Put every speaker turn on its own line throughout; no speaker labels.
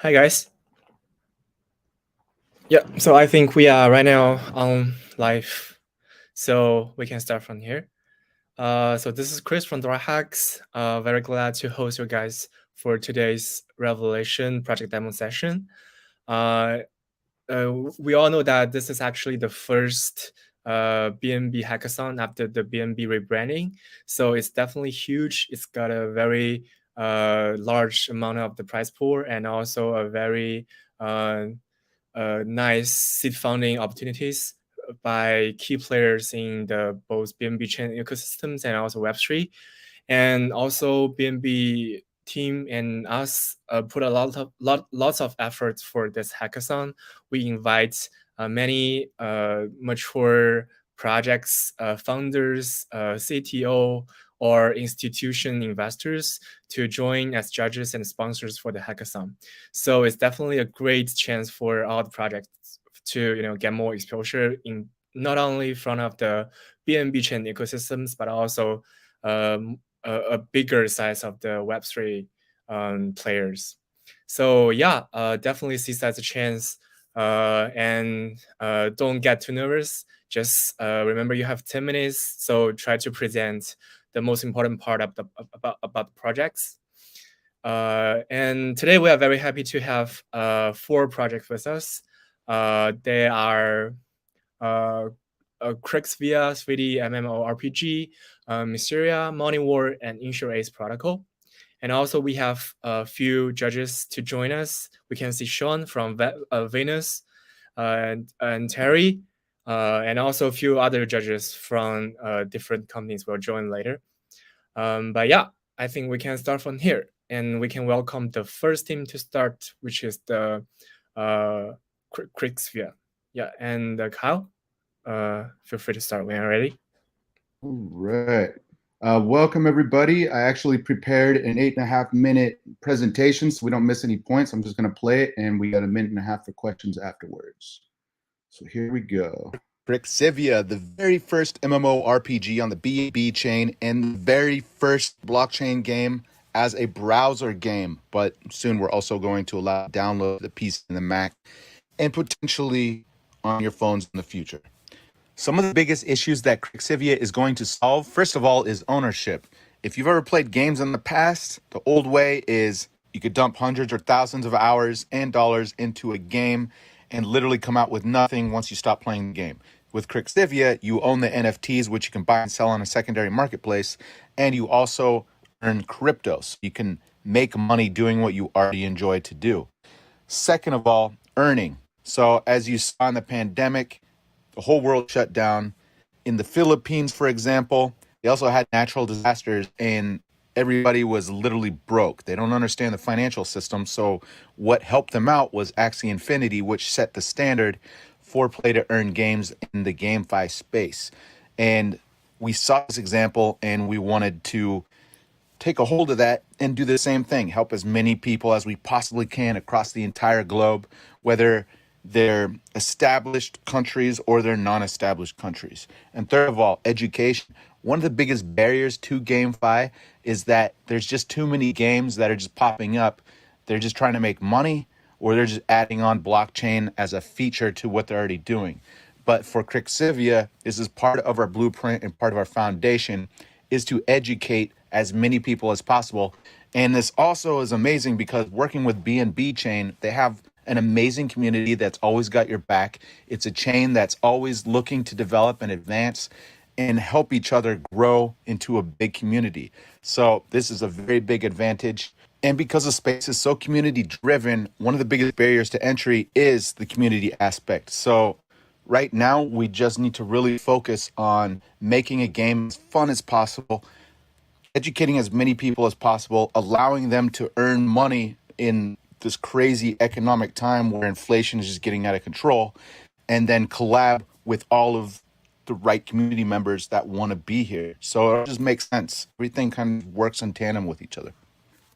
Hi guys. Yeah, so I think we are right now on live, so we can start from here. So this is Chris from DoraHacks. Very glad to host you guys for today's Revelation project demo session. We all know that this is actually the first BNB hackathon after the BNB rebranding, so it's definitely huge. It's got a very large amount of the prize pool and also a very nice seed funding opportunities by key players in the both BNB chain ecosystems and also Web3. And also BNB team and us put a lots of efforts for this hackathon. We invite many mature projects, founders, CTO, or institution investors to join as judges and sponsors for the hackathon. So it's definitely a great chance for all the projects to get more exposure in not only front of the BNB chain ecosystems, but also a bigger size of the Web3 players. So yeah, definitely see that as a chance. And don't get too nervous. Just remember you have 10 minutes. So try to present the most important part of about the projects. And today we are very happy to have 4 projects with us. They are Kryxivia, 3D MMORPG, Mytheria, MONIWAR, and InsurAce Protocol. And also we have a few judges to join us. We can see Sean from Venus and Terry, and also a few other judges from different companies will join later. But yeah, I think we can start from here, and we can welcome the first team to start, which is the Kryxivia. Yeah, and Kyle, feel free to start when you're ready.
All right. Welcome, everybody. I actually prepared an 8.5 minute presentation so we don't miss any points. I'm just going to play it, and we got 1.5 minutes for questions afterwards. So here we go.
Kryxivia, the very first MMORPG on the BNB chain and the very first blockchain game as a browser game. But soon we're also going to allow download the PC and the Mac and potentially on your phones in the future. Some of the biggest issues that Kryxivia is going to solve, first of all, is ownership. If you've ever played games in the past, the old way is you could dump hundreds or thousands of hours and dollars into a game and literally come out with nothing once you stop playing the game. With Kryxivia, you own the NFTs, which you can buy and sell on a secondary marketplace, and you also earn crypto, so you can make money doing what you already enjoy to do. Second of all, earning. So as you saw in the pandemic, the whole world shut down. In the Philippines, for example, they also had natural disasters and everybody was literally broke. They don't understand the financial system. So what helped them out was Axie Infinity, which set the standard for play to earn games in the GameFi space. And we saw this example and we wanted to take a hold of that and do the same thing, help as many people as we possibly can across the entire globe, whether they're established countries or they're non-established countries. And third of all, education. One of the biggest barriers to GameFi is that there's just too many games that are just popping up. They're just trying to make money, or they're just adding on blockchain as a feature to what they're already doing. But for Kryxivia, this is part of our blueprint and part of our foundation, is to educate as many people as possible. And this also is amazing because working with BNB Chain, they have an amazing community that's always got your back. It's a chain that's always looking to develop and advance and help each other grow into a big community. So this is a very big advantage. And because the space is so community driven, one of the biggest barriers to entry is the community aspect. So right now, we just need to really focus on making a game as fun as possible, educating as many people as possible, allowing them to earn money in this crazy economic time where inflation is just getting out of control, and then collab with all of the right community members that want to be here. So it just makes sense. Everything kind of works in tandem with each other.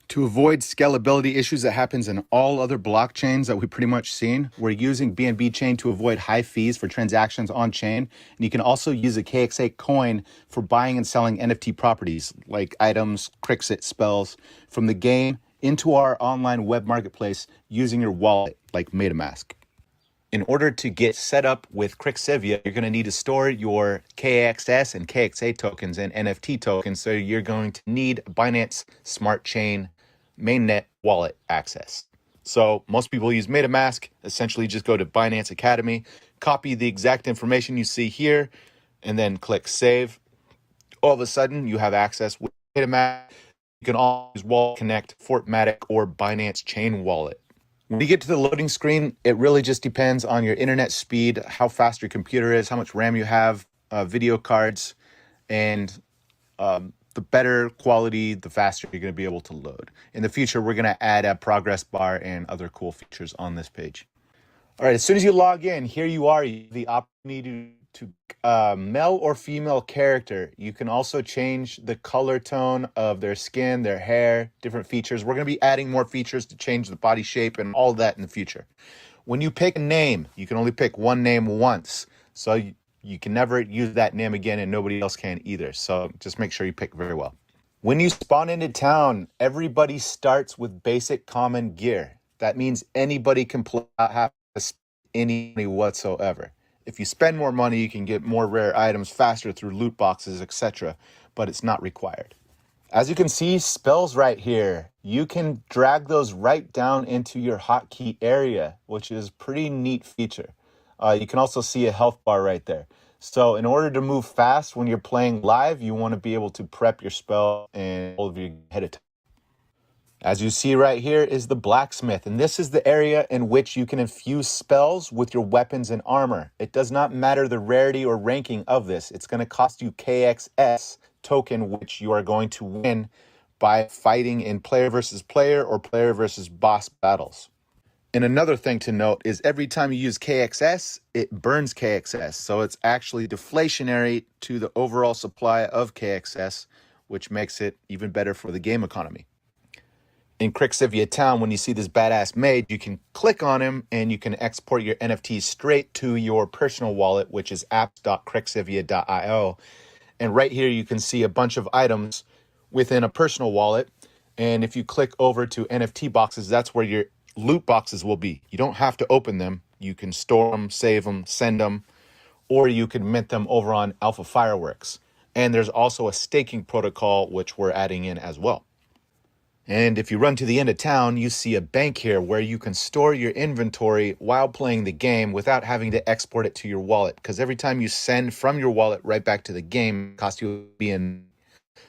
To avoid scalability issues that happens in all other blockchains that we've pretty much seen, we're using BNB Chain to avoid high fees for transactions on chain. And you can also use a KXA coin for buying and selling NFT properties like items, Kryxit spells from the game into our online web marketplace using your wallet like MetaMask. In order to get set up with Kryxivia, you're going to need to store your KXS and KXA tokens and NFT tokens. So you're going to need Binance Smart Chain mainnet wallet access. So most people use MetaMask. Essentially just go to Binance Academy, copy the exact information you see here, and then click save. All of a sudden you have access with MetaMask. You can always use Wallet Connect, Fortmatic, or Binance Chain Wallet. When you get to the loading screen, it really just depends on your internet speed, how fast your computer is, how much RAM you have, video cards, and the better quality, the faster you're going to be able to load. In the future, we're going to add a progress bar and other cool features on this page. All right, as soon as you log in, here you are, the opportunity to male or female character. You can also change the color tone of their skin, their hair, different features. We're going to be adding more features to change the body shape and all that in the future. When you pick a name, you can only pick one name once. So you can never use that name again and nobody else can either. So just make sure you pick very well. When you spawn into town, everybody starts with basic common gear. That means anybody can play without having to spend any money whatsoever. If you spend more money, you can get more rare items faster through loot boxes, etc., but it's not required. As you can see, spells right here, you can drag those right down into your hotkey area, which is a pretty neat feature. You can also see a health bar right there. So in order to move fast when you're playing live, you want to be able to prep your spell and all of your ahead of time. As you see right here is the blacksmith, and this is the area in which you can infuse spells with your weapons and armor. It does not matter the rarity or ranking of this. It's going to cost you KXS token, which you are going to win by fighting in player versus player or player versus boss battles. And another thing to note is every time you use KXS, it burns KXS. So it's actually deflationary to the overall supply of KXS, which makes it even better for the game economy. In Kryxivia Town, when you see this badass mage, you can click on him and you can export your NFTs straight to your personal wallet, which is apps.kryxivia.io. And right here, you can see a bunch of items within a personal wallet. And if you click over to NFT boxes, that's where your loot boxes will be. You don't have to open them. You can store them, save them, send them, or you can mint them over on Alpha Fireworks. And there's also a staking protocol, which we're adding in as well. And if you run to the end of town, you see a bank here where you can store your inventory while playing the game without having to export it to your wallet. Because every time you send from your wallet right back to the game, it costs you BNB.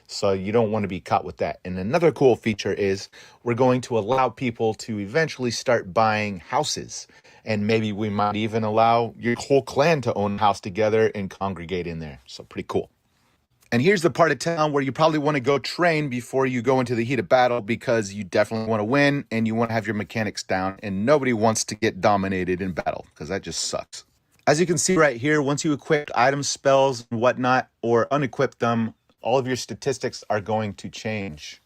So you don't want to be caught with that. And another cool feature is we're going to allow people to eventually start buying houses. And maybe we might even allow your whole clan to own a house together and congregate in there. So pretty cool. And here's the part of town where you probably want to go train before you go into the heat of battle, because you definitely want to win and you want to have your mechanics down, and nobody wants to get dominated in battle because that just sucks. As you can see right here, once you equip items, spells, and whatnot, or unequip them, all of your statistics are going to change.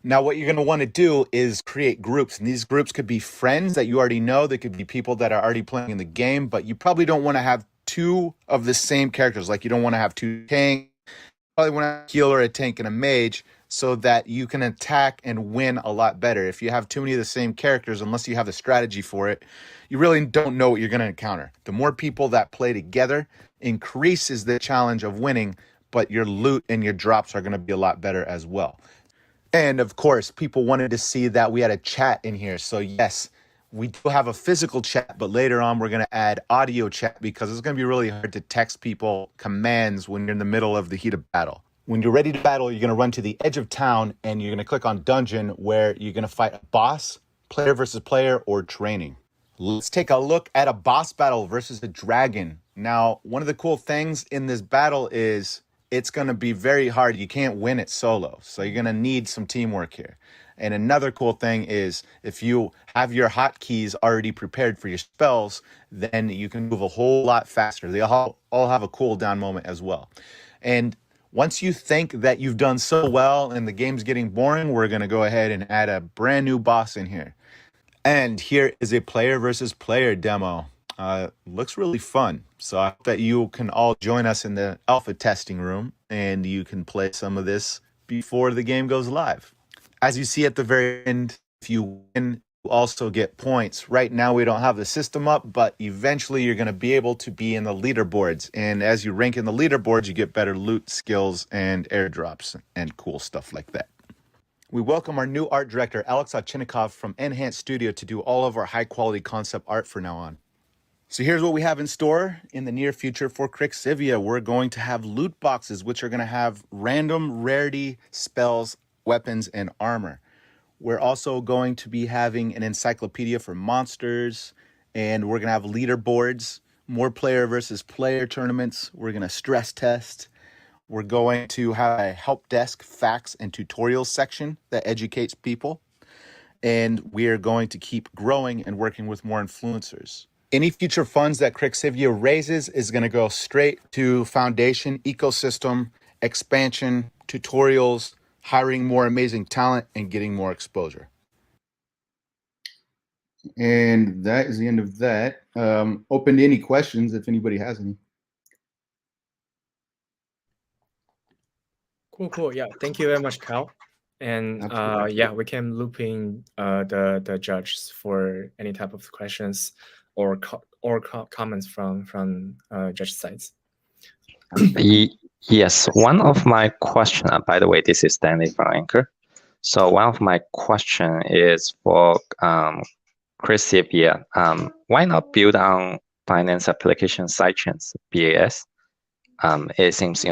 Now, what you're going to want to do is create groups, and these groups could be friends that you already know. They could be people that are already playing in the game, but you probably don't want to have two of the same characters. Like you don't want to have two tanks. You probably want to have a healer, a tank, and a mage so that you can attack and win a lot better. If you have too many of the same characters, unless you have the strategy for it, you really don't know what you're going to encounter. The more people that play together increases the challenge of winning, but your loot and your drops are going to be a lot better as well. And of course, people wanted to see that we had a chat in here. So yes, we do have a physical chat, but later on we're going to add audio chat because it's going to be really hard to text people commands when you're in the middle of the heat of battle. When you're ready to battle, you're going to run to the edge of town and you're going to click on dungeon, where you're going to fight a boss, player versus player, or training. Let's take a look at a boss battle versus a dragon. Now, one of the cool things in this battle is it's going to be very hard. You can't win it solo. So you're going to need some teamwork here. And another cool thing is if you have your hotkeys already prepared for your spells, then you can move a whole lot faster. They all have a cooldown moment as well. And once you think that you've done so well and the game's getting boring, we're going to go ahead and add a brand new boss in here. And here is a player versus player demo. Looks really fun. So I hope that you can all join us in the alpha testing room and you can play some of this before the game goes live. As you see at the very end, if you win, you also get points. Right now, we don't have the system up, but eventually you're going to be able to be in the leaderboards. And as you rank in the leaderboards, you get better loot, skills, and airdrops and cool stuff like that. We welcome our new art director, Alex Ovchinnikov from Enhance Studio, to do all of our high-quality concept art from now on. So here's what we have in store in the near future for Kryxivia. We're going to have loot boxes, which are going to have random rarity spells, weapons, and armor. We're also going to be having an encyclopedia for monsters, and we're going to have leaderboards, more player versus player tournaments. We're going to stress test. We're going to have a help desk, facts, and tutorials section that educates people. And we are going to keep growing and working with more influencers. Any future funds that Kryxivia raises is going to go straight to foundation, ecosystem, expansion, tutorials, hiring more amazing talent, and getting more exposure.
And that is the end of that. Open to any questions if anybody has any.
Cool. Yeah, thank you very much, Cal. And yeah, we can loop in the judges for any type of questions or comments from judge sides.
Yes, one of my question. By the way, this is Stanley from Anchor. So one of my question is for Kryxivia. Why not build on Binance application sidechains (BAS)? It seems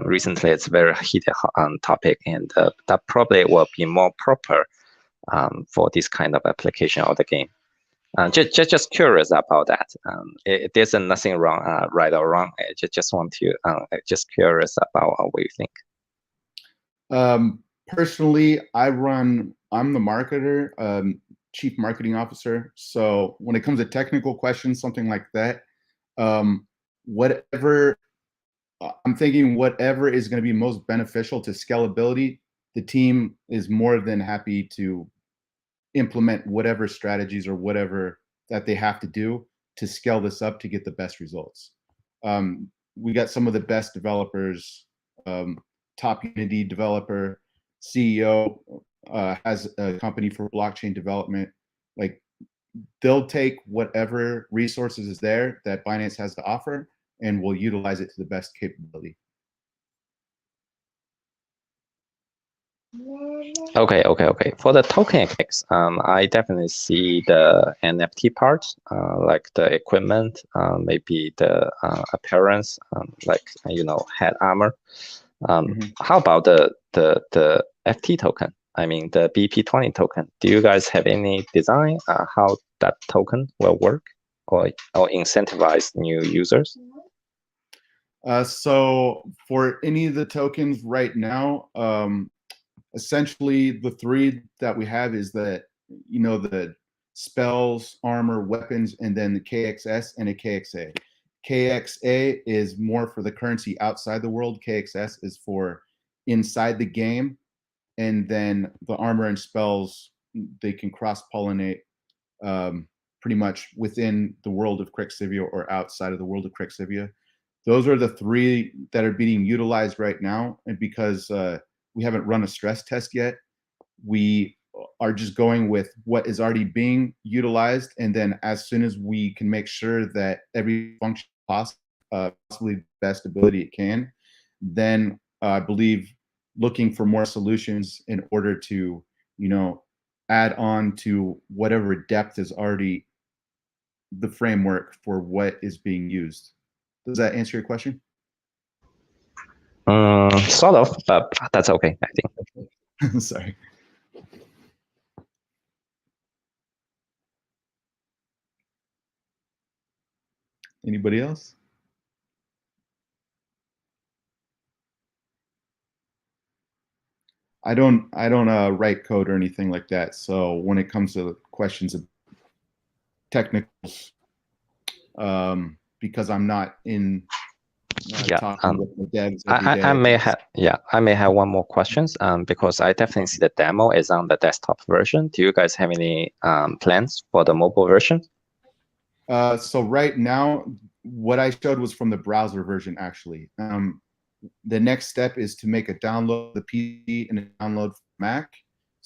recently it's very heated topic, and that probably will be more proper for this kind of application or the game. Just curious about that. There's nothing wrong, right or wrong. I just want to just curious about what you think.
Personally, I'm the marketer, chief marketing officer. So when it comes to technical questions, something like that, whatever I'm thinking, whatever is going to be most beneficial to scalability, the team is more than happy to implement whatever strategies or whatever that they have to do to scale this up to get the best results. We got some of the best developers, top Unity developer, CEO has a company for blockchain development. Like, they'll take whatever resources is there that Binance has to offer, and we'll utilize it to the best capability.
Okay. For the token effects, I definitely see the NFT part, like the equipment, maybe the appearance, like head armor. How about the FT token? I mean the BP20 token. Do you guys have any design how that token will work or incentivize new users?
So for any of the tokens right now, essentially the three that we have is that, the spells, armor, weapons, and then the KXS and a KXA. KXA is more for the currency outside the world. KXS is for inside the game. And then the armor and spells, they can cross-pollinate pretty much within the world of Kryxivia or outside of the world of Kryxivia. Those are the three that are being utilized right now. And because we haven't run a stress test yet, we are just going with what is already being utilized. And then as soon as we can make sure that every function possibly best ability it can, then I believe looking for more solutions in order to, add on to whatever depth is already the framework for what is being used. Does that answer your question?
Sort of, but that's okay, I think.
Sorry. Anybody else? I don't write code or anything like that. So when it comes to questions of technicals, because I'm not in talking with the devs every day.
I may have one more questions. Because I definitely see the demo is on the desktop version. Do you guys have any plans for the mobile version?
So right now, what I showed was from the browser version, actually. The next step is to make a download the PC and a download for Mac.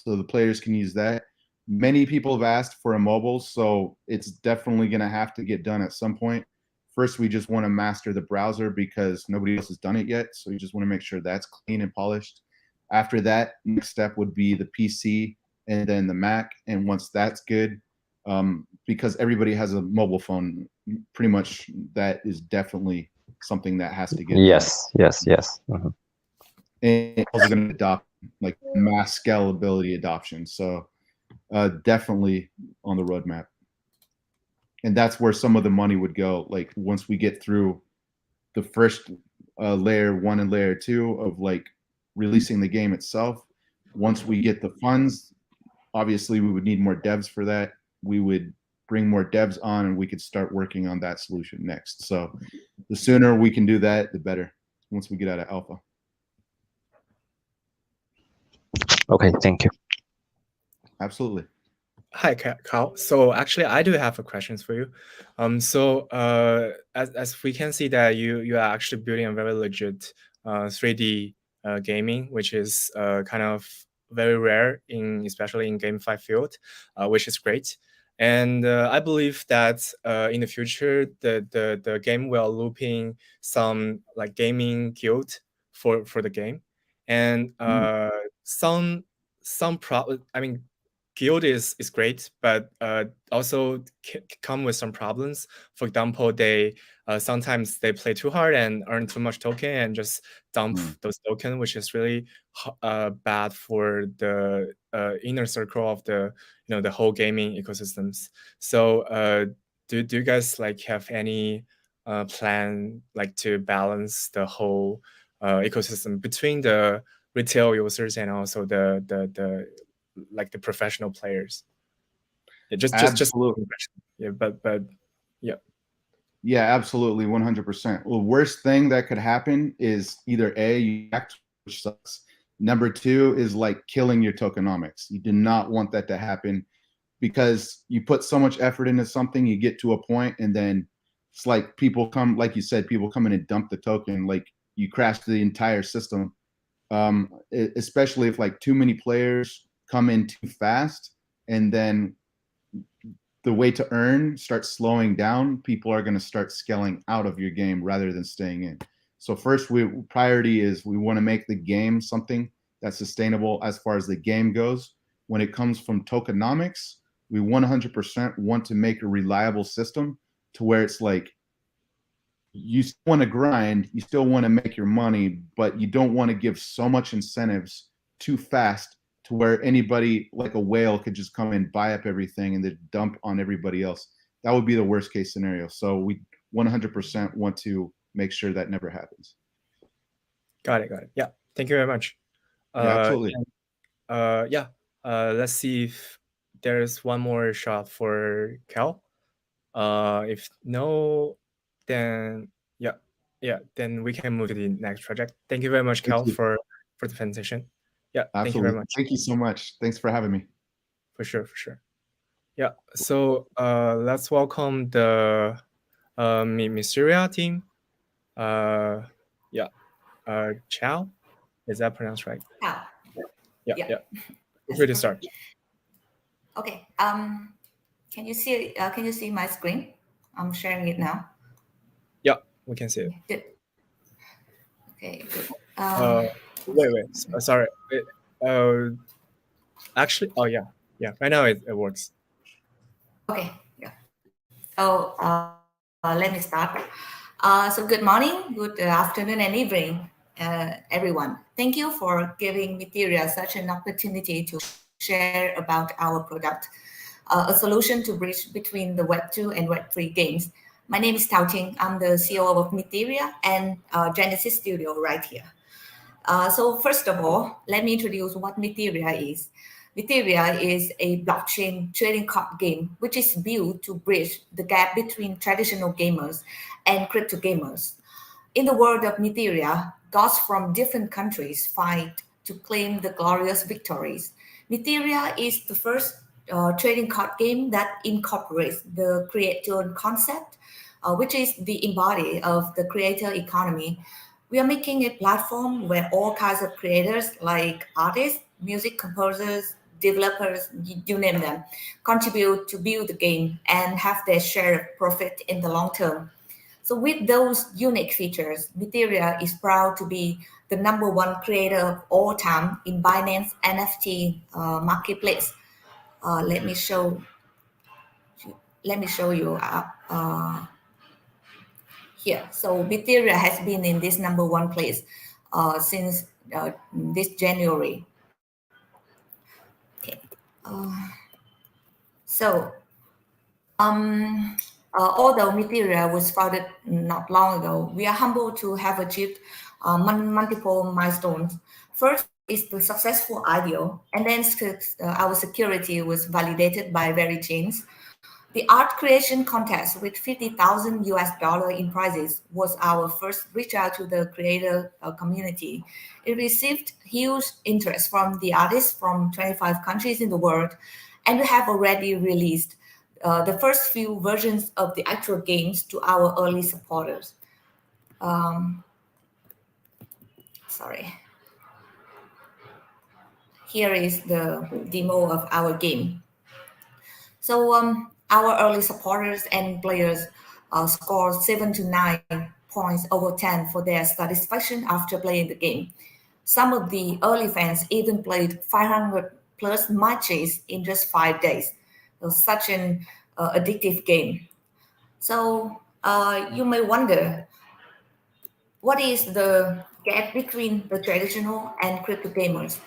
so the players can use that. Many people have asked for a mobile, so it's definitely going to have to get done at some point. First, we just want to master the browser because nobody else has done it yet, so you just want to make sure that's clean and polished. After that, next step would be the PC and then the Mac, and once that's good, because everybody has a mobile phone, pretty much that is definitely something that has to get
Yes,
done.
yes. Mm-hmm.
And it's also going to adopt like mass scalability adoption, so definitely on the roadmap. And that's where some of the money would go. Like once we get through the first layer 1 and layer 2 of like releasing the game itself, once we get the funds, obviously we would need more devs for that. We would bring more devs on and we could start working on that solution next. So the sooner we can do that, the better, once we get out of alpha.
Okay, thank you.
Absolutely.
Hi, Carl. So actually, I do have a questions for you. As we can see that you are actually building a very legit 3D gaming, which is kind of very rare especially in GameFi field, which is great. And I believe that in the future, the game will looping some like gaming guild for the game, and guild is great, but also come with some problems. For example, they sometimes they play too hard and earn too much token and just dump those tokens, which is really bad for the inner circle of the the whole gaming ecosystems. So do you guys like have any plan like to balance the whole ecosystem between the retail users and also the like the professional players? Yeah, just yeah, but yeah.
Yeah, absolutely, 100%. Well, worst thing that could happen is either A, you act, which sucks. Number 2 is like killing your tokenomics. You do not want that to happen because you put so much effort into something, you get to a point and then it's like people come, like you said, people come in and dump the token, like you crash the entire system. Especially if like too many players come in too fast and then the way to earn starts slowing down, people are going to start scaling out of your game rather than staying in. So first priority is we want to make the game something that's sustainable as far as the game goes. When it comes from tokenomics, we 100% want to make a reliable system to where it's like you still want to grind, you still want to make your money, but you don't want to give so much incentives too fast to where anybody like a whale could just come and buy up everything and then dump on everybody else. That would be the worst case scenario. So we 100% want to make sure that never happens.
Got it. Yeah, thank you very much.
Yeah, absolutely.
Let's see if there's one more shot for Cal. If no, then then we can move to the next project. Thank you very much, Cal, for the presentation. Yeah,
absolutely.
Thank you very much.
Thank you so much. Thanks for having me.
For sure. Yeah, so let's welcome the Mytheria team. Chow, is that pronounced right?
Chow.
Yeah. Feel free to start.
Okay. Can you see my screen? I'm sharing it now.
Yeah, we can see it.
Good. Okay.
Good. Wait. Sorry. Actually, oh yeah. Right now it works.
Okay. Yeah. So let me start. So good morning, good afternoon, and evening, everyone. Thank you for giving Mytheria such an opportunity to share about our product, a solution to bridge between the Web 2 and Web 3 games. My name is Tao Ting. I'm the CEO of Mytheria and Genesis Studio right here. So first of all, let me introduce what Mytheria is. Mytheria is a blockchain trading card game which is built to bridge the gap between traditional gamers and crypto gamers. In the world of Mytheria, gods from different countries fight to claim the glorious victories. Mytheria is the first trading card game that incorporates the create-to-earn concept, which is the embodiment of the creator economy. We are making a platform where all kinds of creators like artists, music composers, developers, you name them, contribute to build the game and have their share of profit in the long term. So with those unique features, Mytheria is proud to be the #1 creator of all time in Binance NFT marketplace. Let me show you here. So Mytheria has been in this #1 place since this January. Okay. Although Mytheria was founded not long ago, we are humbled to have achieved multiple milestones. First is the successful IDO, and then our security was validated by VeriChains. The art creation contest with $50,000 in prizes was our first reach out to the creator community. It received huge interest from the artists from 25 countries in the world, and we have already released the first few versions of the actual games to our early supporters. Here is the demo of our game. So our early supporters and players scored 7 to 9 points over 10 for their satisfaction after playing the game. Some of the early fans even played 500 plus matches in just 5 days. It was such an addictive game. So you may wonder, what is the gap between the traditional and crypto gamers?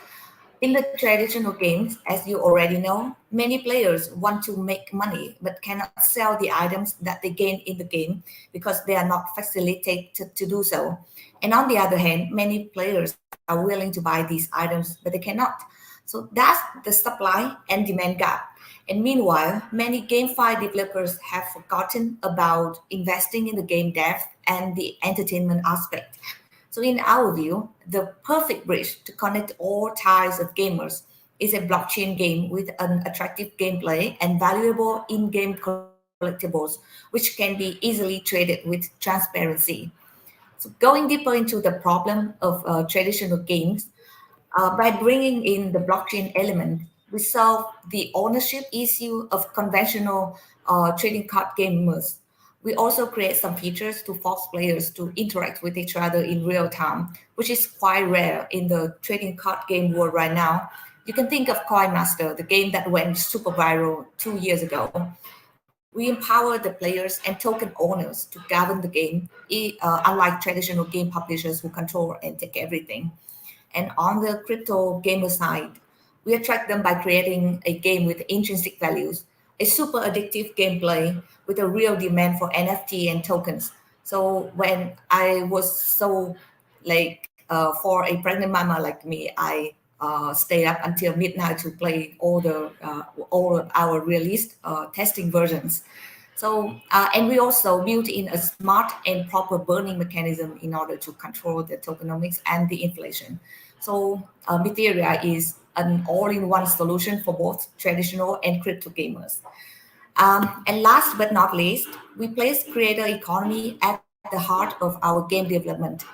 In the traditional games, as you already know, many players want to make money but cannot sell the items that they gain in the game because they are not facilitated to do so. And on the other hand, many players are willing to buy these items, but they cannot. So that's the supply and demand gap. And meanwhile, many GameFi developers have forgotten about investing in the game depth and the entertainment aspect. So in our view, the perfect bridge to connect all types of gamers is a blockchain game with an attractive gameplay and valuable in-game collectibles, which can be easily traded with transparency. So going deeper into the problem of traditional games, by bringing in the blockchain element, we solve the ownership issue of conventional trading card gamers. We also create some features to force players to interact with each other in real time, which is quite rare in the trading card game world right now. You can think of Coin Master, the game that went super viral 2 years ago. We empower the players and token owners to govern the game, unlike traditional game publishers who control and take everything. And on the crypto gamer side, we attract them by creating a game with intrinsic values, a super addictive gameplay with a real demand for NFT and tokens. So when I was for a pregnant mama like me, I stayed up until midnight to play all of our released testing versions. So, and we also built in a smart and proper burning mechanism in order to control the tokenomics and the inflation. So Mytheria is an all-in-one solution for both traditional and crypto gamers. And last but not least, we place creator economy at the heart of our game development.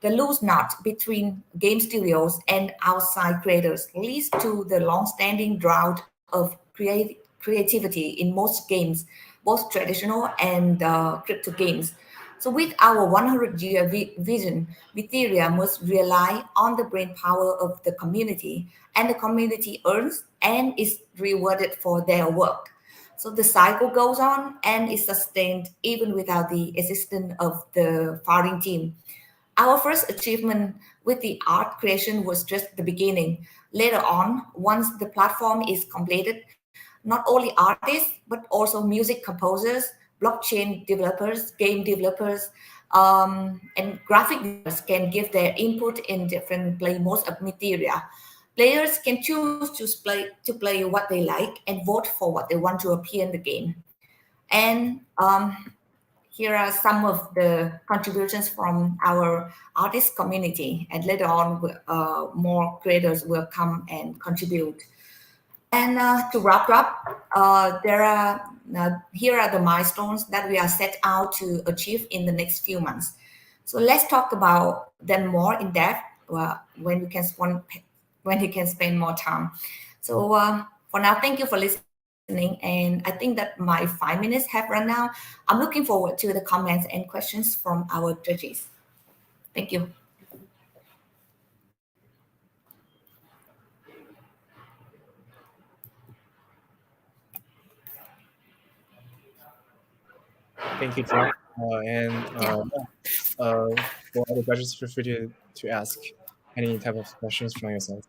The loose knot between game studios and outside creators leads to the long-standing drought of creativity in most games, both traditional and crypto games. So with our 100-year vision, Mytheria must rely on the brain power of the community, and the community earns and is rewarded for their work. So the cycle goes on and is sustained even without the assistance of the founding team. Our first achievement with the art creation was just the beginning. Later on, once the platform is completed, not only artists, but also music composers, blockchain developers, game developers, and graphic designers can give their input in different play modes of Mytheria. Players can choose to play what they like and vote for what they want to appear in the game. And here are some of the contributions from our artist community. And later on, more creators will come and contribute. And to wrap up, here are the milestones that we are set out to achieve in the next few months. So let's talk about them more in depth when you can spend more time. So for now, thank you for listening. And I think that my 5 minutes have run out. I'm looking forward to the comments and questions from our judges. Thank you.
Thank you, John.
Yeah.
For other judges, feel free to ask any type of questions from your side.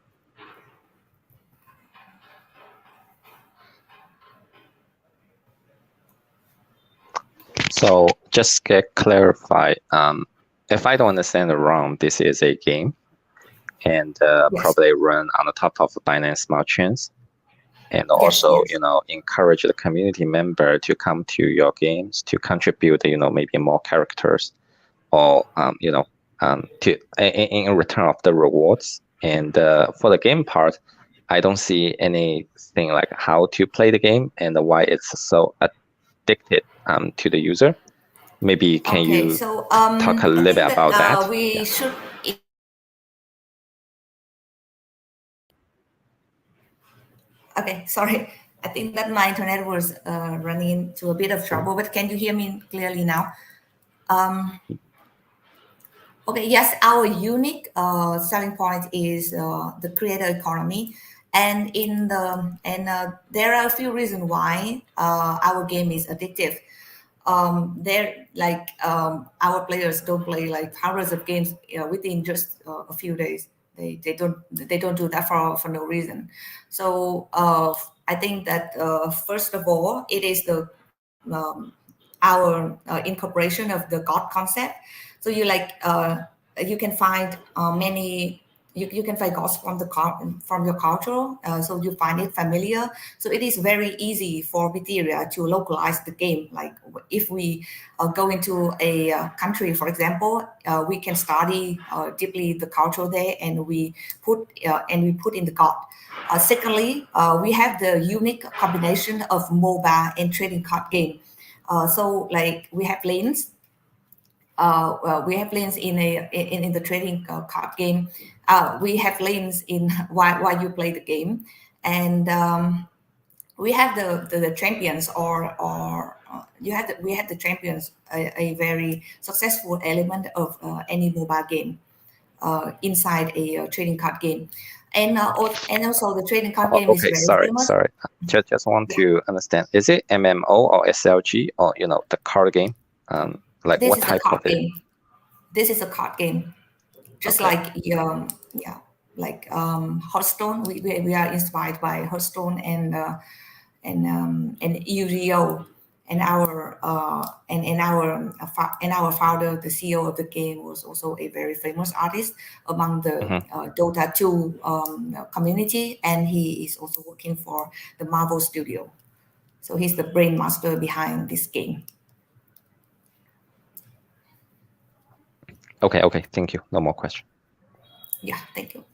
So just get clarified. If I don't understand it wrong, this is a game, and
Yes.
probably run on the top of Binance Smart Chains, and
Yes,
also
yes.
encourage the community member to come to your games to contribute. Maybe more characters, or to in return of the rewards. And for the game part, I don't see anything like how to play the game and why it's so addicted to the user. Maybe can you talk a little bit about that?
We should. Okay, sorry. I think that my internet was running into a bit of trouble, but can you hear me clearly now? Okay, yes, our unique selling point is the creator economy. And there are a few reasons why our game is addictive. Our players don't play like hundreds of games within just a few days. They don't do that for no reason. So I think that first of all, it is our incorporation of the God concept. So you can find many. You can find gods from your culture, so you find it familiar. So it is very easy for Mytheria to localize the game. Like if we go into a country, for example, we can study deeply the culture there, and we put in the god. Secondly, we have the unique combination of MOBA and trading card game. So like we have lanes. We have lanes in the trading card game. We have lanes in while you play the game, and we have the champions we have the champions, a very successful element of any mobile game inside a trading card game. And also the trading card game is very famous.
Sorry. Just want to understand. Is it MMO or SLG or the card game? Like
This
what
is
type
a card
of it?
game. This is a card game, just
Okay.
like Hearthstone. We are inspired by Hearthstone and Yu-Gi-Oh! And our founder, the CEO of the game, was also a very famous artist among the Dota 2 community, and he is also working for the Marvel Studio. So he's the brain master behind this game.
Okay. Thank you. No more question.
Yeah, thank you.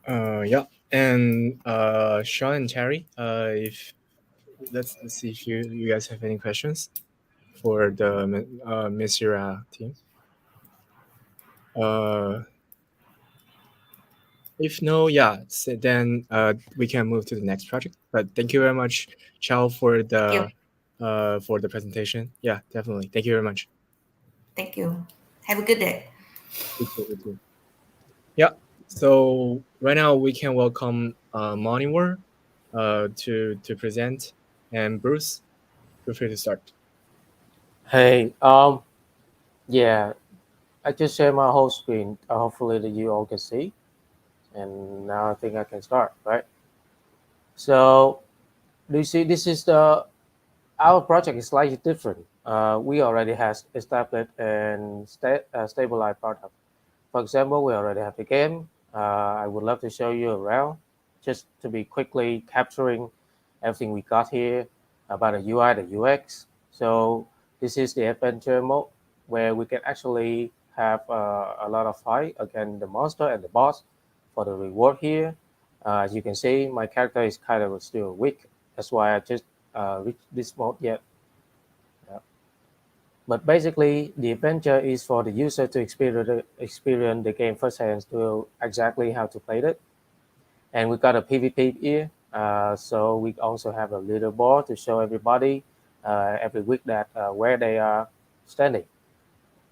Yeah, and Sean and Terry, if let's see if you guys have any questions for the Mytheria team. If no, yeah, so then we can move to the next project. But thank you very much, Chao, for the presentation. Yeah, definitely. Thank you very much.
Thank you. Have a good day.
You too. Yeah. So right now we can welcome MONIWAR to present, and Bruce, feel free to start.
Hey, yeah, I just shared my whole screen. Hopefully that you all can see. And now I think I can start, right? So, do you see this is our project is slightly different. We already have established and stabilized product. For example, we already have the game. I would love to show you around, just to be quickly capturing everything we got here about the UI, the UX. So this is the adventure mode where we can actually have a lot of fight against the monster and the boss for the reward here. As you can see, my character is kind of still weak. That's why I just reached this mode yet. Yeah. But basically, the adventure is for the user to experience the game firsthand, to exactly how to play it. And we got a PvP here, so we also have a leaderboard to show everybody every week that where they are standing.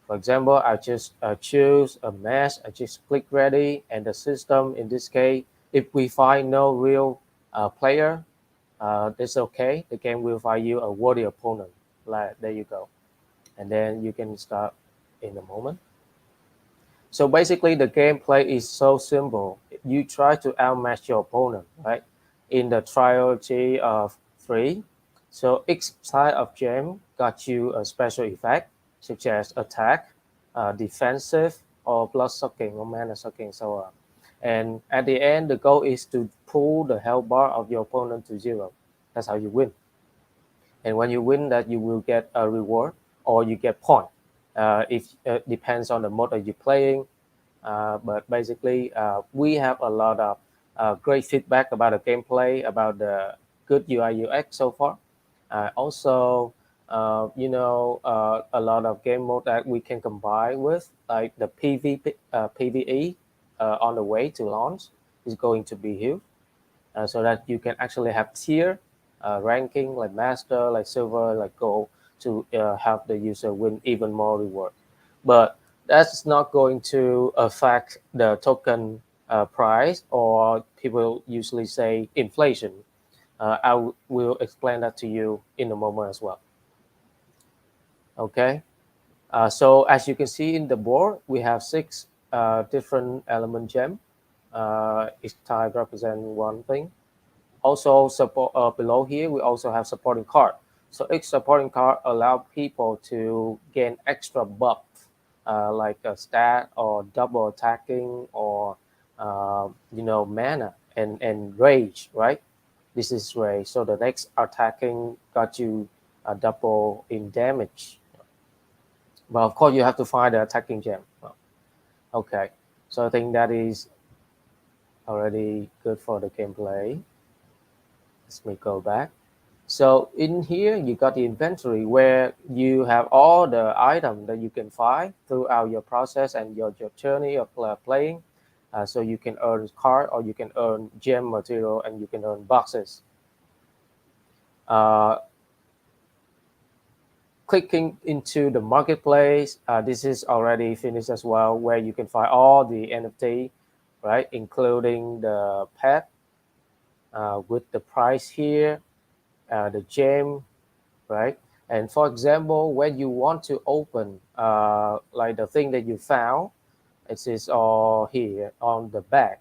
For example, I just choose a match, I just click ready, and the system in this case, if we find no real player, that's okay. The game will find you a worthy opponent. Like, there you go. And then you can start in a moment. So basically, the gameplay is so simple. You try to outmatch your opponent, right? In the trilogy of 3, so each side of gem got you a special effect, such as attack, defensive, or blood sucking, or mana sucking, so on. And at the end, the goal is to pull the health bar of your opponent to 0. That's how you win. And when you win, that you will get a reward or you get point. If depends on the mode that you're playing. But basically, we have a lot of great feedback about the gameplay, about the good UI UX so far. Also, a lot of game mode that we can combine with, like the PvE on the way to launch is going to be huge, so that you can actually have tier ranking, like master, like silver, like gold, to help the user win even more reward. But that's not going to affect the token price, or people usually say inflation. I will explain that to you in a moment as well. Okay, so as you can see in the board, we have 6 different element gem. Each type represent one thing. Also, support below here, we also have supporting card. So each supporting card allow people to gain extra buff, like a stat or double attacking, or mana and rage, right? This is rage. So the next attacking got you a double in damage. But of course, you have to find the attacking gem. Okay, so I think that is already good for the gameplay. Let me go back. So in here, you got the inventory where you have all the items that you can find throughout your process and your journey of playing. So you can earn card, or you can earn gem material, and you can earn boxes. Clicking into the marketplace, this is already finished as well, where you can find all the NFT, right, including the pet with the price here, the gem, right? And for example, when you want to open like the thing that you found, it is all here on the back,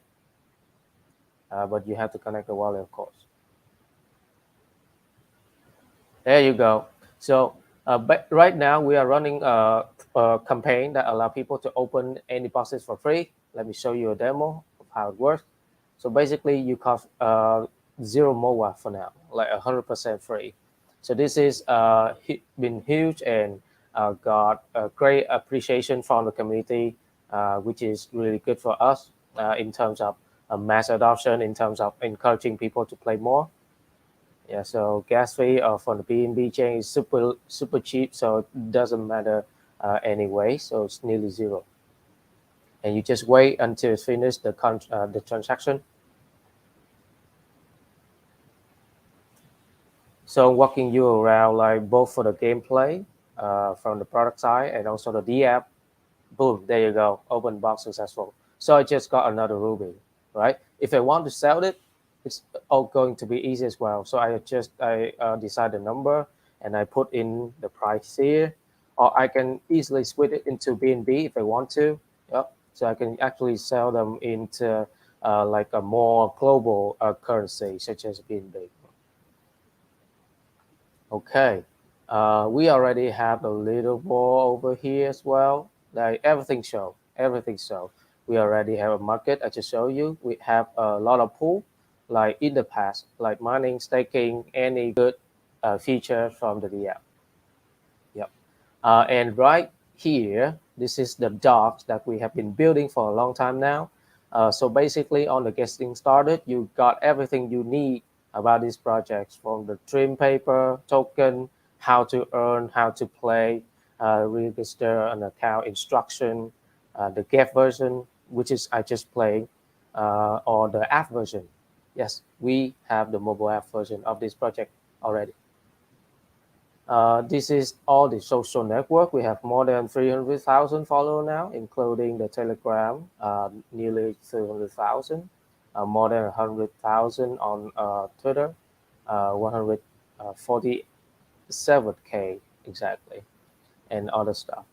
but you have to connect the wallet, of course. There you go. So but right now we are running a campaign that allow people to open any boxes for free. Let me show you a demo of how it works. So basically, you cost 0 MOA for now, like 100% free. So this is been huge and got a great appreciation from the community, which is really good for us in terms of mass adoption, in terms of encouraging people to play more. Yeah, so gas fee for the BNB chain is super cheap, so it doesn't matter anyway. So it's nearly 0, and you just wait until it's finished the transaction. So walking you around, like both for the gameplay from the product side and also the D app. Boom, there you go, open box successful. So I just got another ruby, right? If I want to sell it, it's all going to be easy as well. So I decide the number and I put in the price here, or I can easily split it into BNB if I want to. Yep. So I can actually sell them into like a more global currency such as BNB. Okay, we already have a little more over here as well. Like everything show. We already have a market. I just show you. We have a lot of pool, like in the past, like mining, staking, any good feature from the app. Yep. And right here, this is the docs that we have been building for a long time now. So basically, on the getting started, you got everything you need about these projects, from the trim paper, token, how to earn, how to play, register an account instruction, the get version, which is I just playing, or the app version. Yes, we have the mobile app version of this project already. This is all the social network. We have more than 300,000 followers now, including the Telegram, nearly 300,000, more than 100,000 on Twitter, 147K exactly, and other stuff.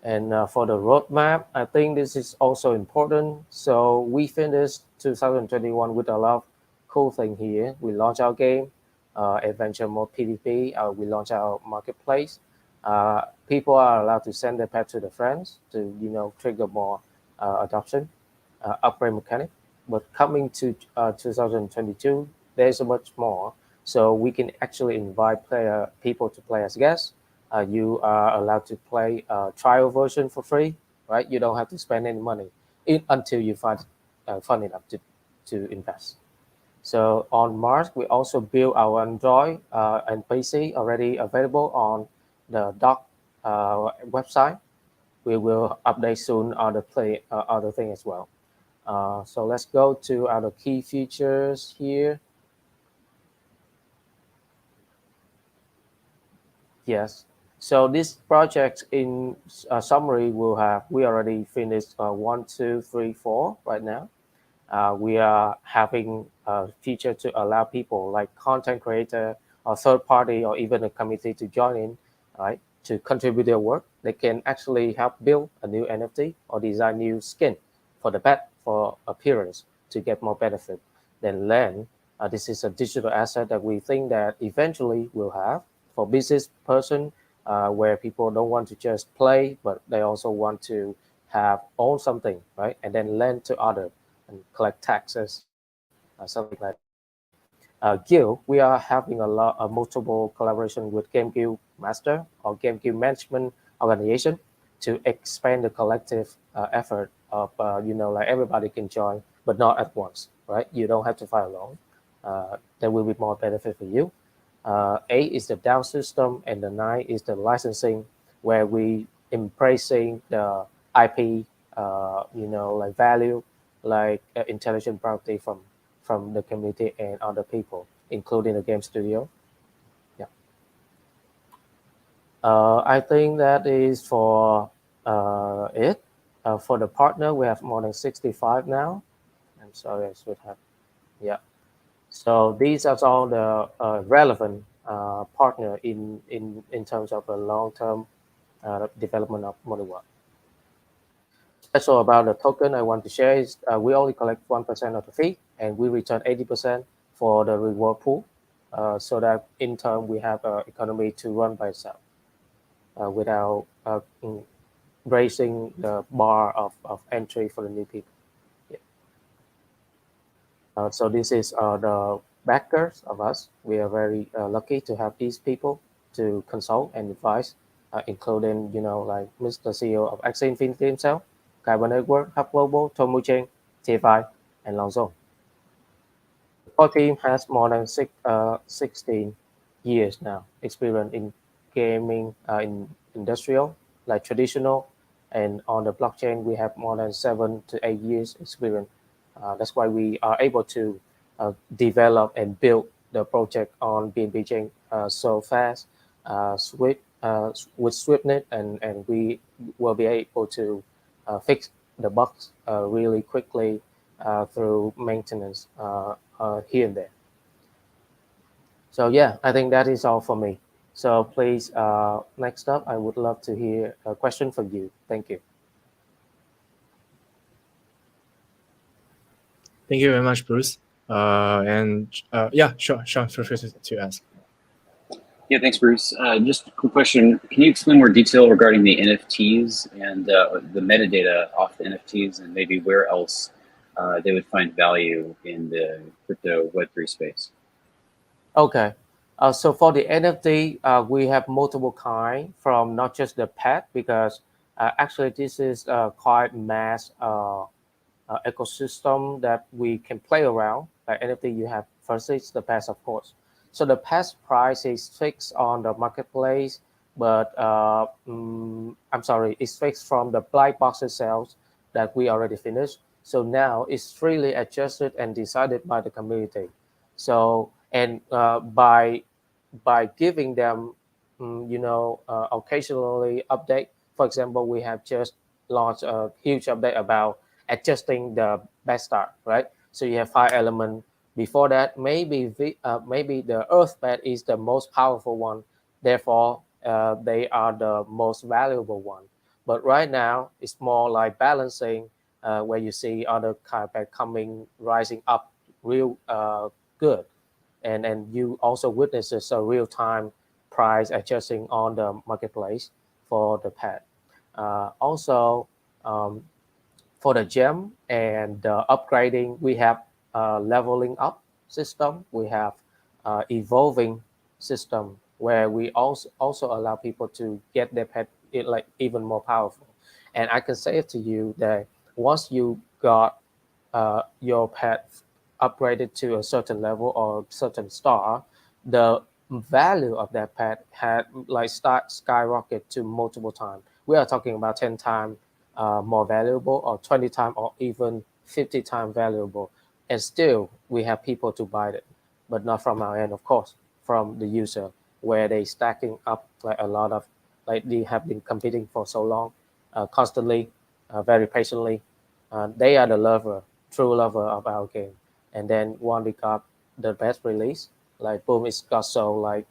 And for the roadmap, I think this is also important. So we finished 2021 with a lot of cool thing here. We launched our game, Adventure Mode PvP. We launched our marketplace. People are allowed to send their pet to their friends to trigger more adoption, upgrade mechanic. But coming to 2022, there's much more. So we can actually invite people to play as guests. You are allowed to play a trial version for free, right? You don't have to spend any money until you find fun enough to invest. So on March, we also built our Android and PC already available on the doc website. We will update soon other thing as well. So let's go to our key features here. Yes. So this project in summary we already finished 1, 2, 3, 4 right now. We are having a feature to allow people like content creator or third party or even a committee to join in, right? To contribute their work. They can actually help build a new NFT or design new skin for the pet for appearance to get more benefit. Then land, this is a digital asset that we think that eventually we'll have for business person where people don't want to just play, but they also want to own something, right? And then lend to others and collect taxes, something like that. Guild, we are having a lot of multiple collaboration with Game Guild Master or Game Guild Management Organization to expand the collective effort of, like everybody can join, but not at once, right? You don't have to fight alone. There will be more benefit for you. 8 is the DAO system, and the 9 is the licensing, where we embracing the IP, like value, like intellectual property from the community and other people, including the game studio. Yeah. I think that is for it. For the partner, we have more than 65 now. I'm sorry, I should have. Yeah. So these are all the relevant partner in terms of the long-term development of MONIWAR. Special about the token I want to share is we only collect 1% of the fee, and we return 80% for the reward pool, so that in turn we have an economy to run by itself without raising the bar of entry for the new people. Yeah. So this is the backers of us. We are very lucky to have these people to consult and advise, including like Mr. CEO of Axie Infinity himself, Kyber Network, Hub Global, Tomu Cheng, TFI, and Longzong. The core team has more than 16 years now experience in gaming, in industrial, like traditional, and on the blockchain we have more than 7 to 8 years experience. That's why we are able to develop and build the project on BNB Chain so fast, with swiftness, and we will be able to fix the bugs really quickly through maintenance here and there. So yeah, I think that is all for me. So please, next up, I would love to hear a question from you. Thank you.
Thank you very much, Bruce. Yeah, sure, Sean, feel free to ask.
Yeah, thanks, Bruce. Just a quick question. Can you explain more detail regarding the NFTs and the metadata off the NFTs, and maybe where else they would find value in the crypto Web3 space?
Okay. So for the NFT, we have multiple kind from not just the pet, because actually this is quite mass ecosystem that we can play around. Like NFT, you have first is the pet, of course. So the pet price is fixed on the marketplace but I'm sorry, it's fixed from the black box cells that we already finished. So now it's freely adjusted and decided by the community. So and by giving them occasionally update. For example, we have just launched a huge update about adjusting the best start, right? So you have 5 elements. Before that, maybe the earth bed is the most powerful one. Therefore, they are the most valuable one. But right now, it's more like balancing, where you see other kind of bed coming, rising up real good. And you also witnesses a real-time price adjusting on the marketplace for the pet. Also, for the gem and the upgrading, we have leveling up system. We have evolving system where we also allow people to get their pet like even more powerful. And I can say to you that once you got your pet upgraded to a certain level or certain star, the value of that pet had like skyrocket to multiple times. We are talking about 10 times more valuable, or 20 times, or even 50 times valuable. And still, we have people to buy it, but not from our end, of course, from the user, where they stacking up like a lot of, like they have been competing for so long, constantly, very patiently. They are the lover, true lover of our game. And then when we got the best release, like boom, it's got so like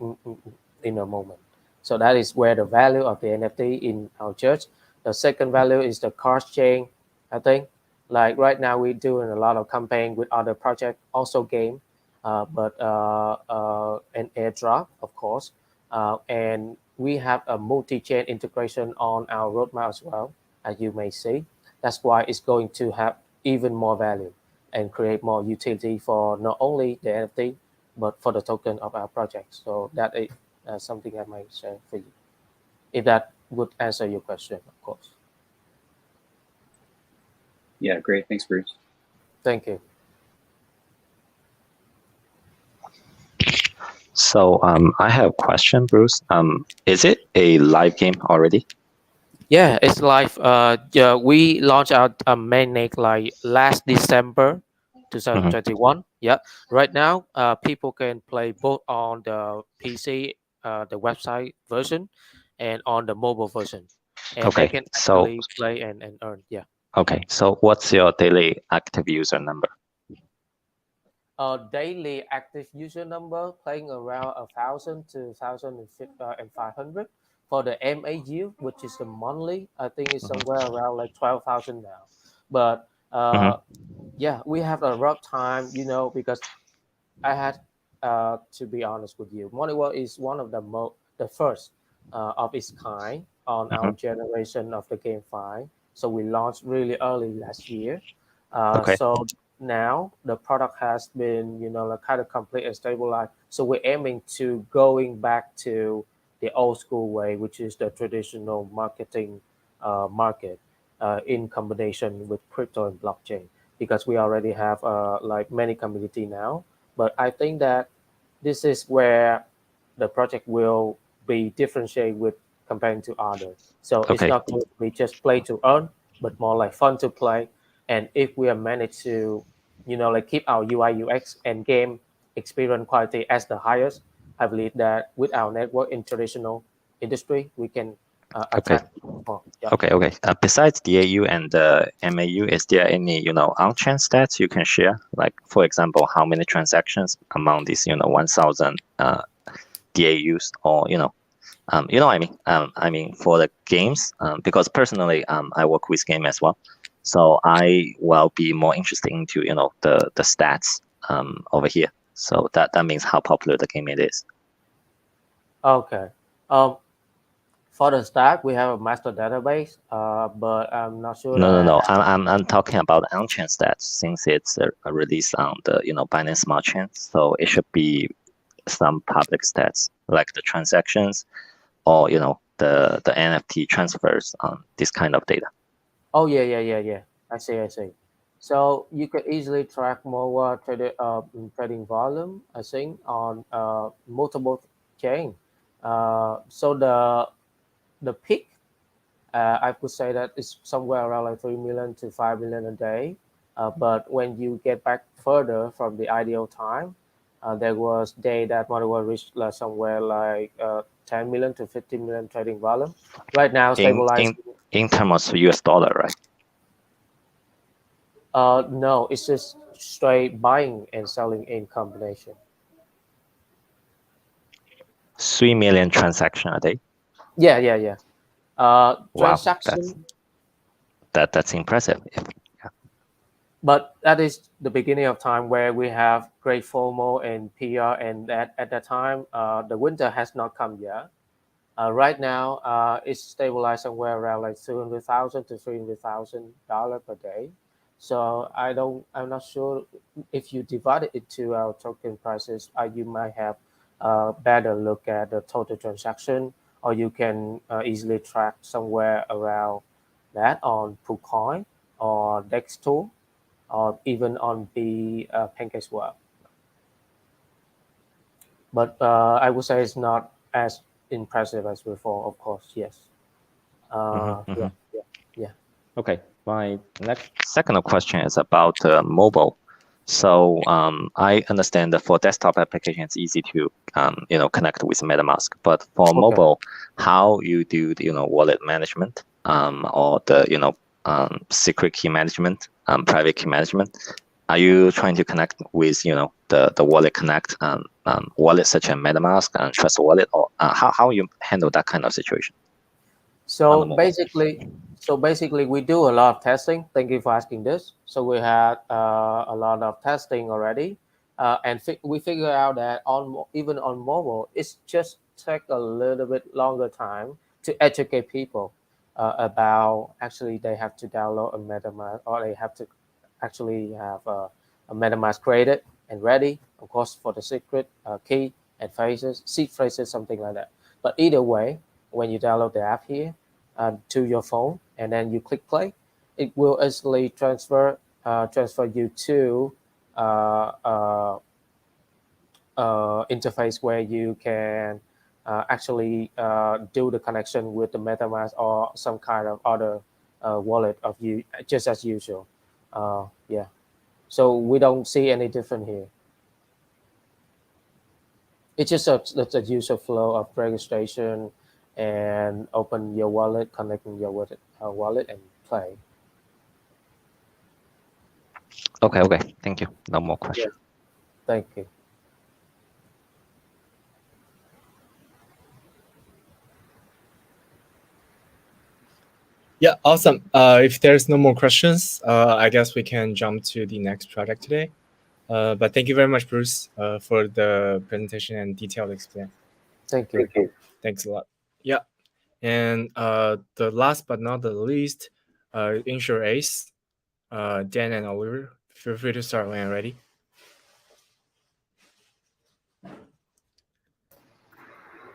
in a moment. So that is where the value of the NFT in our church. The second value is the card chain. I think like right now we're doing a lot of campaign with other projects, also game, but an airdrop, of course. And we have a multi-chain integration on our roadmap as well, as you may see. That's why it's going to have even more value and create more utility for not only the NFT, but for the token of our project. So that is something I might share for you. If that would answer your question, of course.
Yeah, great. Thanks, Bruce.
Thank you.
So I have a question, Bruce. Is it a live game already?
Yeah, it's live. Yeah, we launched our mainnet like last December 2021. Yeah, right now, people can play both on the PC, the website version, and on the mobile version, and they
Okay,
can
so
actually play and earn. Yeah.
okay, so what's your daily active user number?
Daily active user number playing around 1,000 to 1,500. For the MAU, which is the monthly, I think it's somewhere around like 12,000 now. But yeah, we have a rough time, because I had to be honest with you. MONIWAR is one of the first of its kind on our generation of the GameFi. So we launched really early last year.
Okay.
So now the product has been, like kind of complete and stabilized. So we're aiming to going back to the old school way, which is the traditional marketing market in combination with crypto and blockchain, because we already have like many community now. But I think that this is where the project will be differentiated with comparing to others. So it's
Okay.
not going to be just play to earn, but more like fun to play. And if we are managed to, like keep our UI UX and game experience quality as the highest, I believe that with our network in traditional industry, we can attract more. Yeah.
Okay. Besides the AU and the MAU, is there any on-chain stats you can share? Like, for example, how many transactions among these 1,000 DAUs, or what I mean? I mean for the games, because personally, I work with game as well, so I will be more interested into the stats over here. So that means how popular the game it is.
Okay. For the stack, we have a master database, but I'm not sure.
No. I'm talking about on-chain stats, since it's a release on the Binance Smart Chain, so it should be some public stats like the transactions, or the NFT transfers on this kind of data.
Oh yeah. I see. So you could easily track more trading volume, I think, on multiple chain. So the peak, I could say that it's somewhere around like 3 million to 5 million a day. But when you get back further from the ideal time, there was day that MONIWAR reached somewhere like 10 million to 15 million trading volume. Right now, stabilizing.
In terms of US dollar, right?
No, it's just straight buying and selling in combination.
3 million transaction a day.
Yeah.
Wow,
Transaction.
that's impressive.
But that is the beginning of time where we have great FOMO and PR, and at that time, the winter has not come yet. Right now, it's stabilized somewhere around like $200,000 to $300,000 per day. So I'm not sure if you divide it into our token prices, you might have a better look at the total transaction, or you can easily track somewhere around that on PoolCoin or Dex tool, or even on the PancakeSwap. But I would say it's not as impressive as before, of course, yes. Yeah.
Okay, my second question is about mobile. So I understand that for desktop application, it's easy to connect with MetaMask. But for mobile, how you do wallet management or the secret key management, private key management? Are you trying to connect with the wallet connect wallets such as MetaMask and Trust Wallet, or how you handle that kind of situation?
So basically, we do a lot of testing. Thank you for asking this. So we had a lot of testing already, and we figure out that even on mobile, it's just take a little bit longer time to educate people about actually they have to download a MetaMask, or they have to actually have a MetaMask created and ready, of course, for the secret key and phrases, seed phrases, something like that. But either way, when you download the app here to your phone and then you click play, it will instantly transfer you to interface where you can actually do the connection with the MetaMask or some kind of other wallet of you, just as usual. Yeah. So we don't see any different here. It's just a user flow of registration and open your wallet, connecting your wallet and play.
Okay. Thank you. No more questions.
Yes. Thank you.
Yeah, awesome. If there's no more questions, I guess we can jump to the next project today. But thank you very much, Bruce, for the presentation and detailed explanation.
Thank you.
Thanks a lot. Yeah. And the last but not the least, InsurAce, Dan and Oliver, feel free to start when you're ready.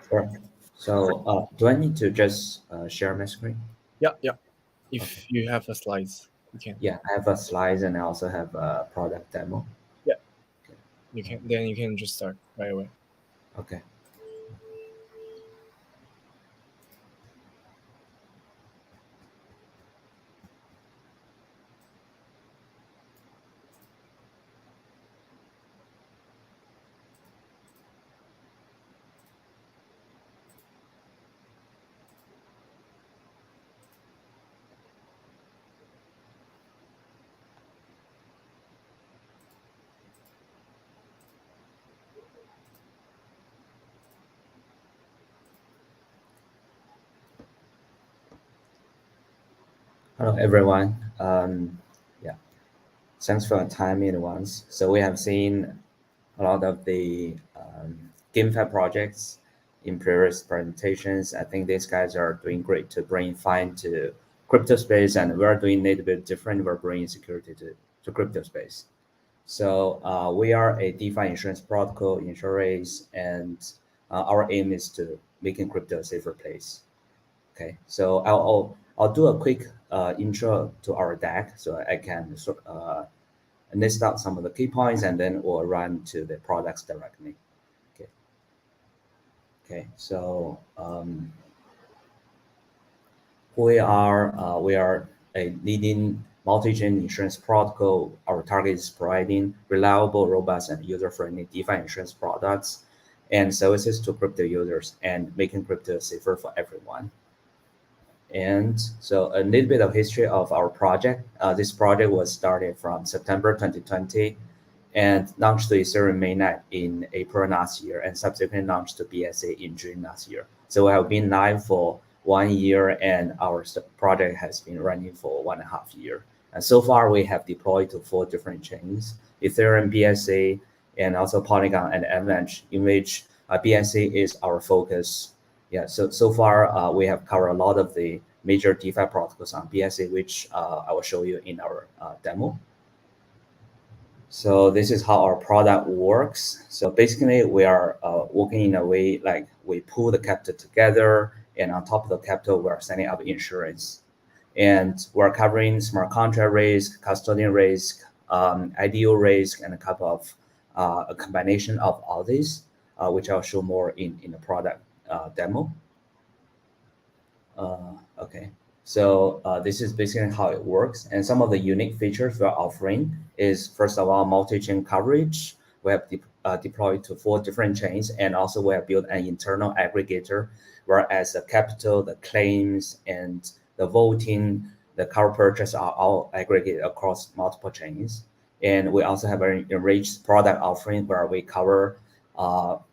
Sure. So do I need to just share my screen?
Yeah. If you have the slides, you can.
Yeah, I have a slides and I also have a product demo.
Yeah. Okay. You can just start right away.
Okay. Hello, everyone. Yeah, thanks for your time in advance. So we have seen a lot of the GameFi projects in previous presentations. I think these guys are doing great to bring fine to crypto space, and we're doing a little bit different. We're bringing security to crypto space. So we are a DeFi insurance protocol, InsurAce, and our aim is to making crypto a safer place. Okay, so I'll do a quick intro to our deck so I can list out some of the key points, and then we'll run to the products directly. Okay. So who we are. We are a leading multi-chain insurance protocol. Our target is providing reliable, robust, and user-friendly DeFi insurance products and services to crypto users and making crypto safer for everyone. And so a little bit of history of our project. This project was started from September 2020 and launched to Ethereum mainnet in April last year and subsequently launched to BSA in June last year. So we have been live for 1 year and our project has been running for 1.5 years. And so far we have deployed to 4 different chains, Ethereum, BSA, and also Polygon and Avalanche, in which BSA is our focus. Yeah, so far we have covered a lot of the major DeFi protocols on BSA, which I will show you in our demo. So this is how our product works. So basically we are working in a way like we pull the capital together, and on top of the capital, we're setting up insurance. And we're covering smart contract risk, custodian risk, IDO risk, and a couple of a combination of all these, which I'll show more in the product demo. Okay, so this is basically how it works. And some of the unique features we're offering is, first of all, multi-chain coverage. We have deployed to 4 different chains, and also we have built an internal aggregator, whereas the capital, the claims, and the voting, the cover purchase are all aggregated across multiple chains. And we also have an enriched product offering where we cover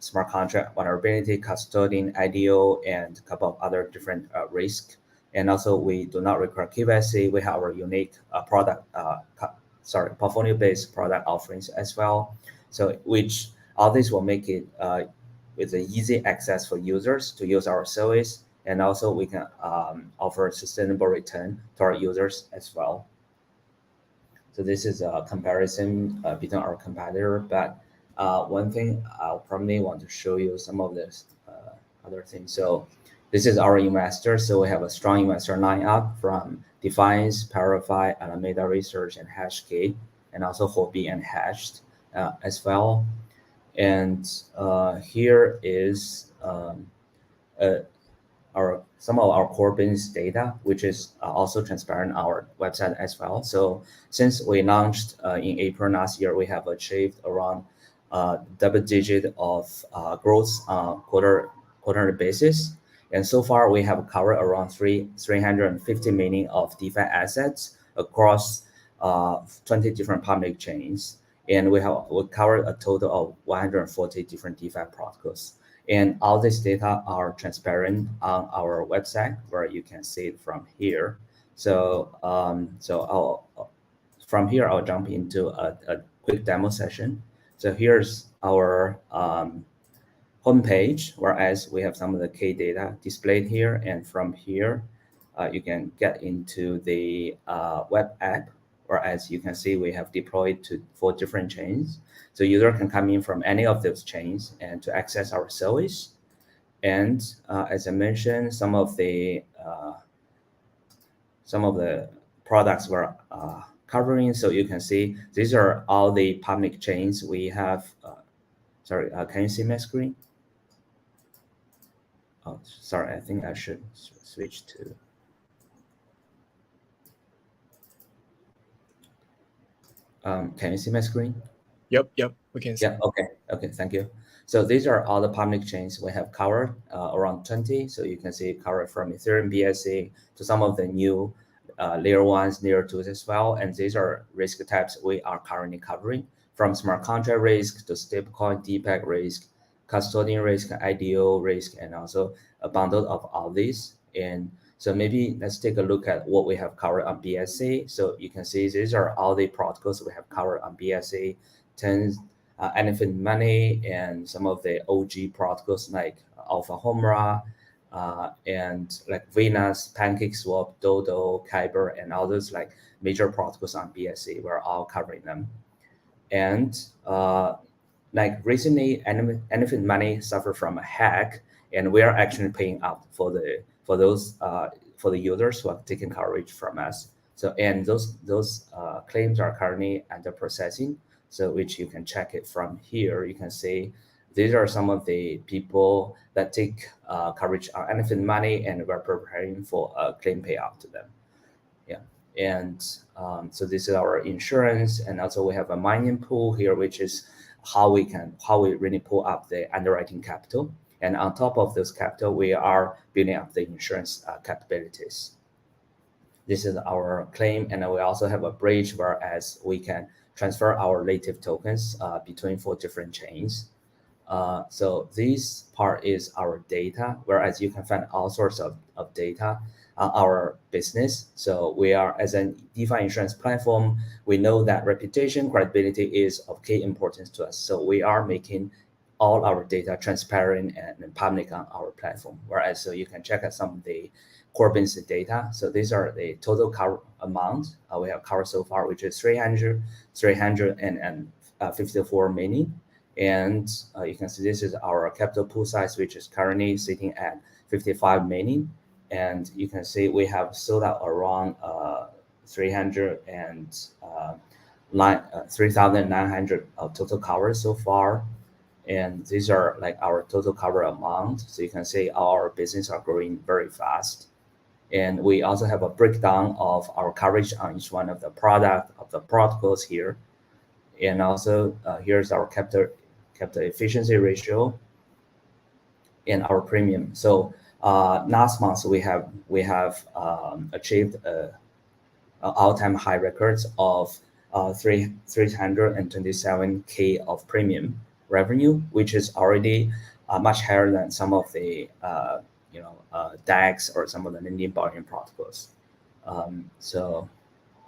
smart contract vulnerability, custodian, IDO, and a couple of other different risks. And also we do not require KYC. We have our unique portfolio-based product offerings as well. So which all this will make it with an easy access for users to use our service. And also we can offer sustainable return to our users as well. So this is a comparison between our competitor, but one thing I'll probably want to show you some of this other things. So this is our investors. So we have a strong investor lineup from Defiance, Parify, Alameda Research, and Hashkey, and also Huobi and Hashed as well. And here is some of our core business data, which is also transparent on our website as well. So since we launched in April last year, we have achieved around double digit of growth quarterly basis. And so far we have covered around 350 million of DeFi assets across 20 different public chains. And we covered a total of 140 different DeFi protocols. And all this data are transparent on our website, where you can see it from here. So from here, I'll jump into a quick demo session. So here's our homepage, whereas we have some of the key data displayed here. And from here, you can get into the web app, whereas you can see we have deployed to 4 different chains. So user can come in from any of those chains and to access our service. And as I mentioned, some of the products we're covering. So you can see these are all the public chains we have. Sorry, can you see my screen? Oh, sorry, I think I should switch to. Can you see my screen?
Yep, we can see.
Yeah, okay, thank you. So these are all the public chains we have covered, around 20. So you can see covered from Ethereum, BSA to some of the new layer 1s, layer 2s as well. And these are risk types we are currently covering, from smart contract risk to stablecoin, DPEG risk, custodian risk, IDO risk, and also a bundle of all these. And so maybe let's take a look at what we have covered on BSA. So you can see these are all the protocols we have covered on BSA, Elephant Money, and some of the OG protocols like Alpha Homra, and like Venus, PancakeSwap, Dodo, Kyber, and others like major protocols on BSA. We're all covering them. And like recently, Elephant Money suffered from a hack, and we are actually paying out for the users who have taken coverage from us. So and those claims are currently under processing. So which you can check it from here. You can see these are some of the people that take coverage on anything money, and we're preparing for a claim payout to them. Yeah, and so this is our insurance, and also we have a mining pool here, which is how we really pull up the underwriting capital. And on top of this capital, we are building up the insurance capabilities. This is our claim, and we also have a bridge whereas we can transfer our native tokens between 4 different chains. So this part is our data, whereas you can find all sorts of data on our business. So we are, as a DeFi insurance platform, we know that reputation, credibility is of key importance to us. So we are making all our data transparent and public on our platform. Whereas, so you can check out some of the core business data. So these are the total cover amount we have covered so far, which is 354 million. And you can see this is our capital pool size, which is currently sitting at 55 million. And you can see we have sold out around 3,900 of total cover so far. And these are like our total cover amount. So you can see our business are growing very fast. And we also have a breakdown of our coverage on each one of the product of the protocols here. And also here's our capital efficiency ratio and our premium. So last month we have achieved all-time high records of 327K of premium revenue, which is already much higher than some of the DAX or some of the lending volume protocols.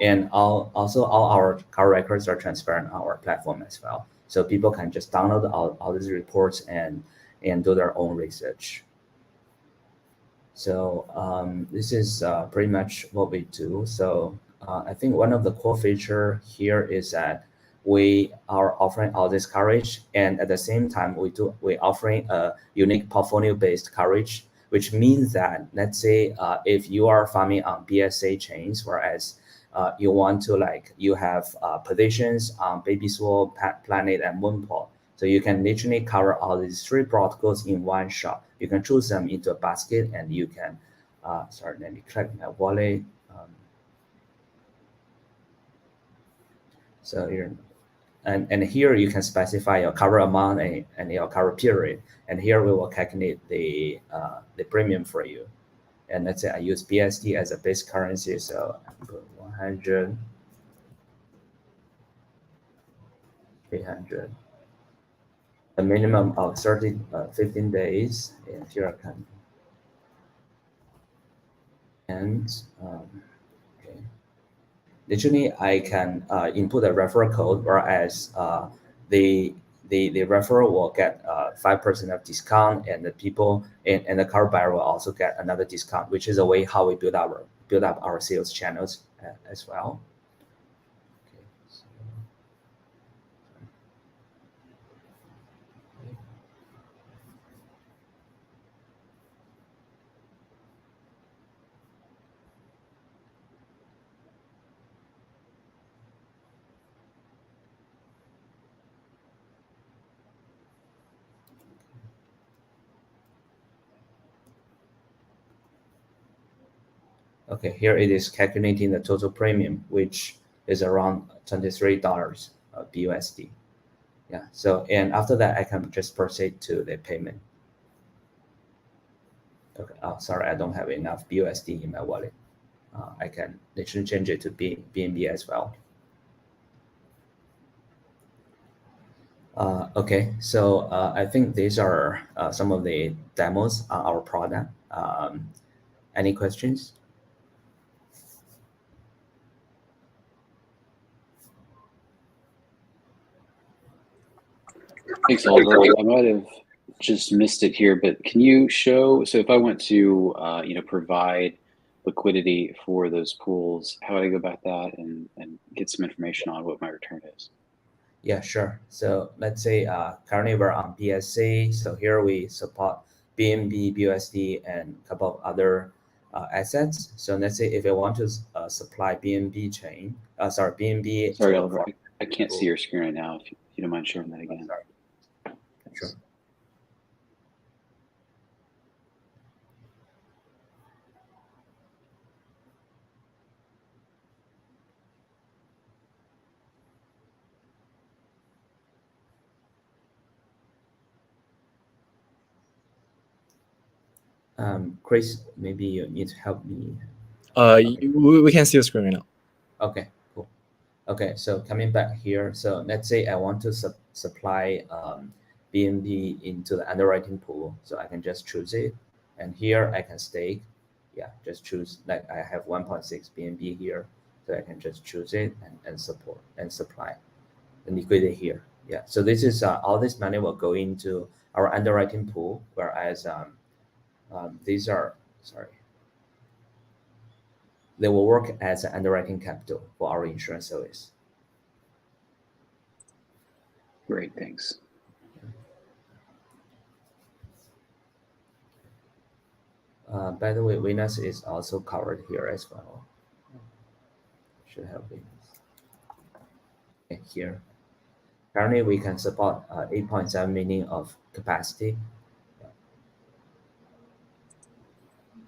And also all our car records are transparent on our platform as well. So people can just download all these reports and do their own research. So this is pretty much what we do. So I think one of the core feature here is that we are offering all this coverage, and at the same time we're offering a unique portfolio-based coverage, which means that, let's say if you are farming on BSA chains, whereas you want to you have positions on BabySwap, Planet, and Moonport. So you can literally cover all these 3 protocols in one shot. You can choose them into a basket, and you can, sorry, let me click my wallet. So here, and here you can specify your cover amount and your cover period. And here we will calculate the premium for you. And let's say I use BSD as a base currency, so I put 100, 300. A minimum of 15 days. And here I can. And okay. Literally, I can input a referral code, whereas the referral will get 5% of discount, and the people and the car buyer will also get another discount, which is a way how we build up our sales channels as well. Okay, so. Okay, here it is calculating the total premium, which is around $23 BUSD. Yeah, so, and after that, I can just proceed to the payment. Okay, oh, sorry, I don't have enough BUSD in my wallet. I can literally change it to BNB as well. Okay, so I think these are some of the demos on our product. Any questions?
Thanks, Oliver. I might have just missed it here, but can you show, so if I want to provide liquidity for those pools, how would I go about that and get some information on what my return is?
Yeah, sure. So let's say currently we're on BSC. So here we support BNB, BUSD, and a couple of other assets. So let's say if I want to supply BNB chain, BNB.
Sorry, Oliver, I can't see your screen right now. If you don't mind sharing that again.
Sure. Chris, maybe you need to help me.
We can see the screen right now.
Okay, cool. Okay, so coming back here, so let's say I want to supply BNB into the underwriting pool, so I can just choose it, and here I can stake. Yeah, just choose, like I have 1.6 BNB here, so I can just choose it and support and supply the liquidity here. Yeah, so this is all this money will go into our underwriting pool, whereas these are, sorry, they will work as an underwriting capital for our insurance service.
Great, thanks.
By the way, Venus is also covered here as well. Should have Venus. Okay, here. Currently, we can support 8.7 million of capacity.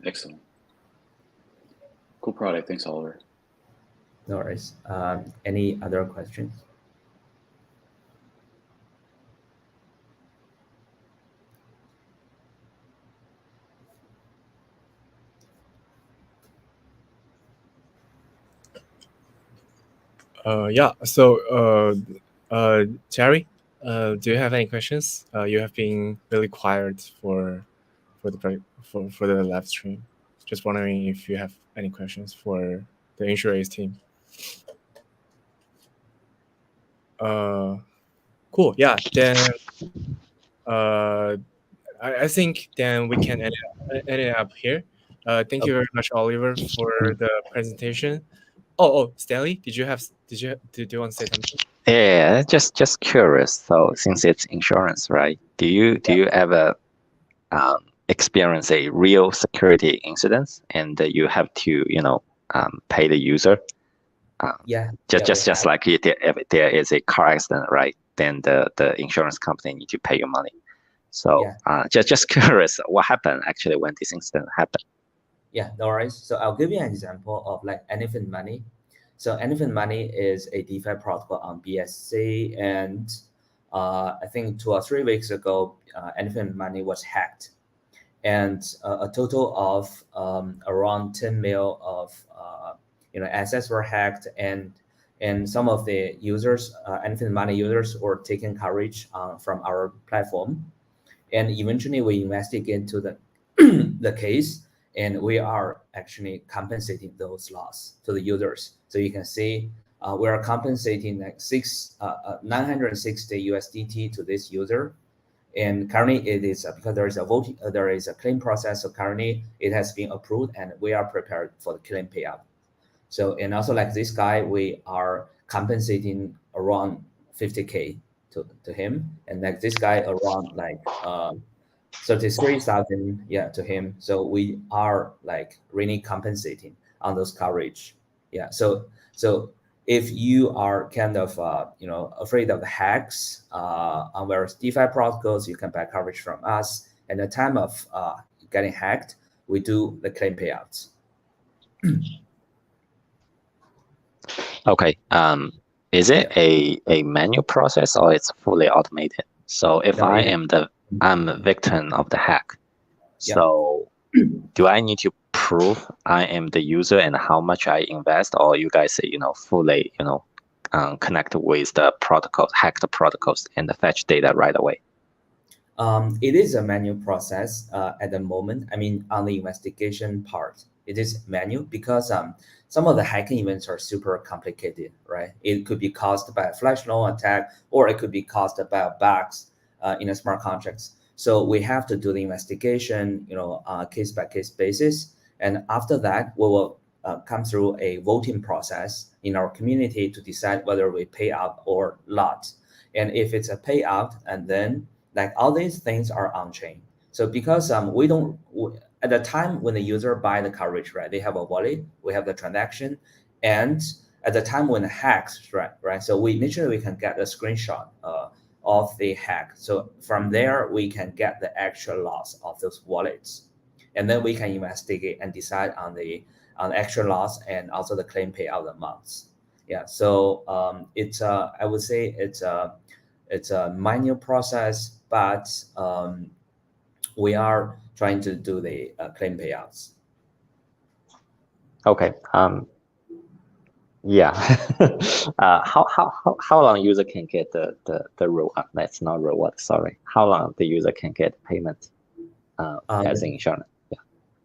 Excellent. Cool product. Thanks, Oliver.
No worries. Any other questions?
Yeah. So, Jerry, do you have any questions? You have been really quiet for the live stream. Just wondering if you have any questions for the InsurAce team. Cool. Yeah. Then, I think then we can end it up here. Thank you very much, Oliver, for the presentation. Oh, Stanley, did you want to say something?
Yeah, just curious. So since it's insurance, right? Do you ever experience a real security incident and you have to pay the user? Just like if there is a car accident, right? Then the insurance company need to pay you money. So just curious, what happened actually when this incident happened?
Yeah, no worries. So I'll give you an example of like Anyfin Money. So Anyfin Money is a DeFi protocol on BSC, and I think 2 or 3 weeks ago, Anyfin Money was hacked, and a total of around 10 mil of assets were hacked, and some of the users, Anyfin Money users, were taking coverage from our platform, and eventually we investigate into the case. And we are actually compensating those losses to the users. So you can see we are compensating like 960 USDT to this user. And currently it is because there is a claim process. So currently it has been approved and we are prepared for the claim payout. So, and also like this guy, we are compensating around 50K to him. And like this guy around like 33,000 to him. So we are like really compensating on those coverage. So if you are kind of afraid of the hacks on various DeFi protocols, you can buy coverage from us. At the time of getting hacked, we do the claim payouts.
Okay. Is it a manual process or it's fully automated? So if I'm a victim of the hack. So do I need to prove I am the user and how much I invest, or you guys say, fully, connect with the protocols, hack the protocols and fetch data right away?
It is a manual process at the moment. I mean, on the investigation part, it is manual because some of the hacking events are super complicated, right? It could be caused by a flash loan attack, or it could be caused by bugs in a smart contracts. So we have to do the investigation, on a case-by-case basis. And after that, we will come through a voting process in our community to decide whether we pay out or not. And if it's a payout, and then like all these things are on chain. So because we don't, at the time when the user buy the coverage, right, they have a wallet, we have the transaction, and at the time when the hacks, right, so we can get a screenshot of the hack. So from there, we can get the actual loss of those wallets. And then we can investigate and decide on the actual loss and also the claim payout amounts. So it's I would say it's a manual process, but we are trying to do the claim payouts.
Okay. Yeah. How long user can get the reward? That's not reward. Sorry. How long the user can get payment as insurance? Yeah.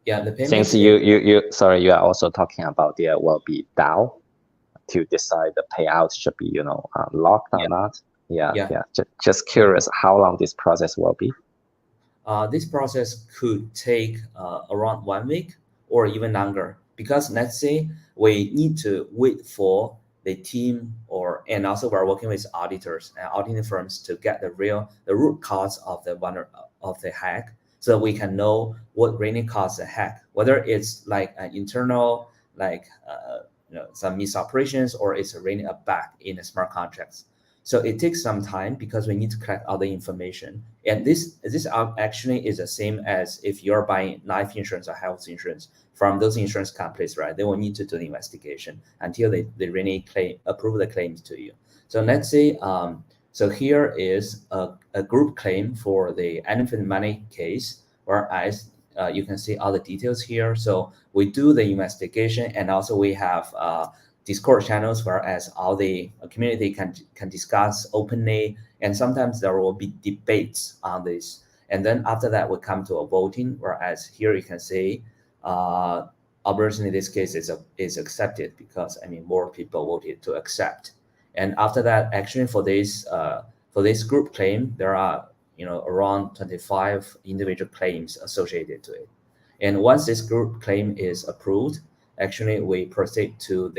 Yeah. The payment.
Since you are also talking about there will be DAO to decide the payout should be locked or not. Yeah. Just curious how long this process will be.
This process could take around 1 week or even longer, because let's say we need to wait for the team and also we're working with auditors and auditing firms to get the root cause of the hack, so we can know what really caused the hack, whether it's like an internal some misoperations or it's really a bug in the smart contracts. So it takes some time because we need to collect all the information. And this actually is the same as if you're buying life insurance or health insurance from those insurance companies, right? They will need to do the investigation until they really approve the claims to you. So let's say, so here is a group claim for the elephant money case, whereas you can see all the details here. So we do the investigation, and also we have Discord channels, whereas all the community can discuss openly, and sometimes there will be debates on this. And then after that, we come to a voting, whereas here you can see, obviously in this case is accepted because more people voted to accept. And after that, actually for this group claim, there are around 25 individual claims associated to it. And once this group claim is approved, actually we proceed to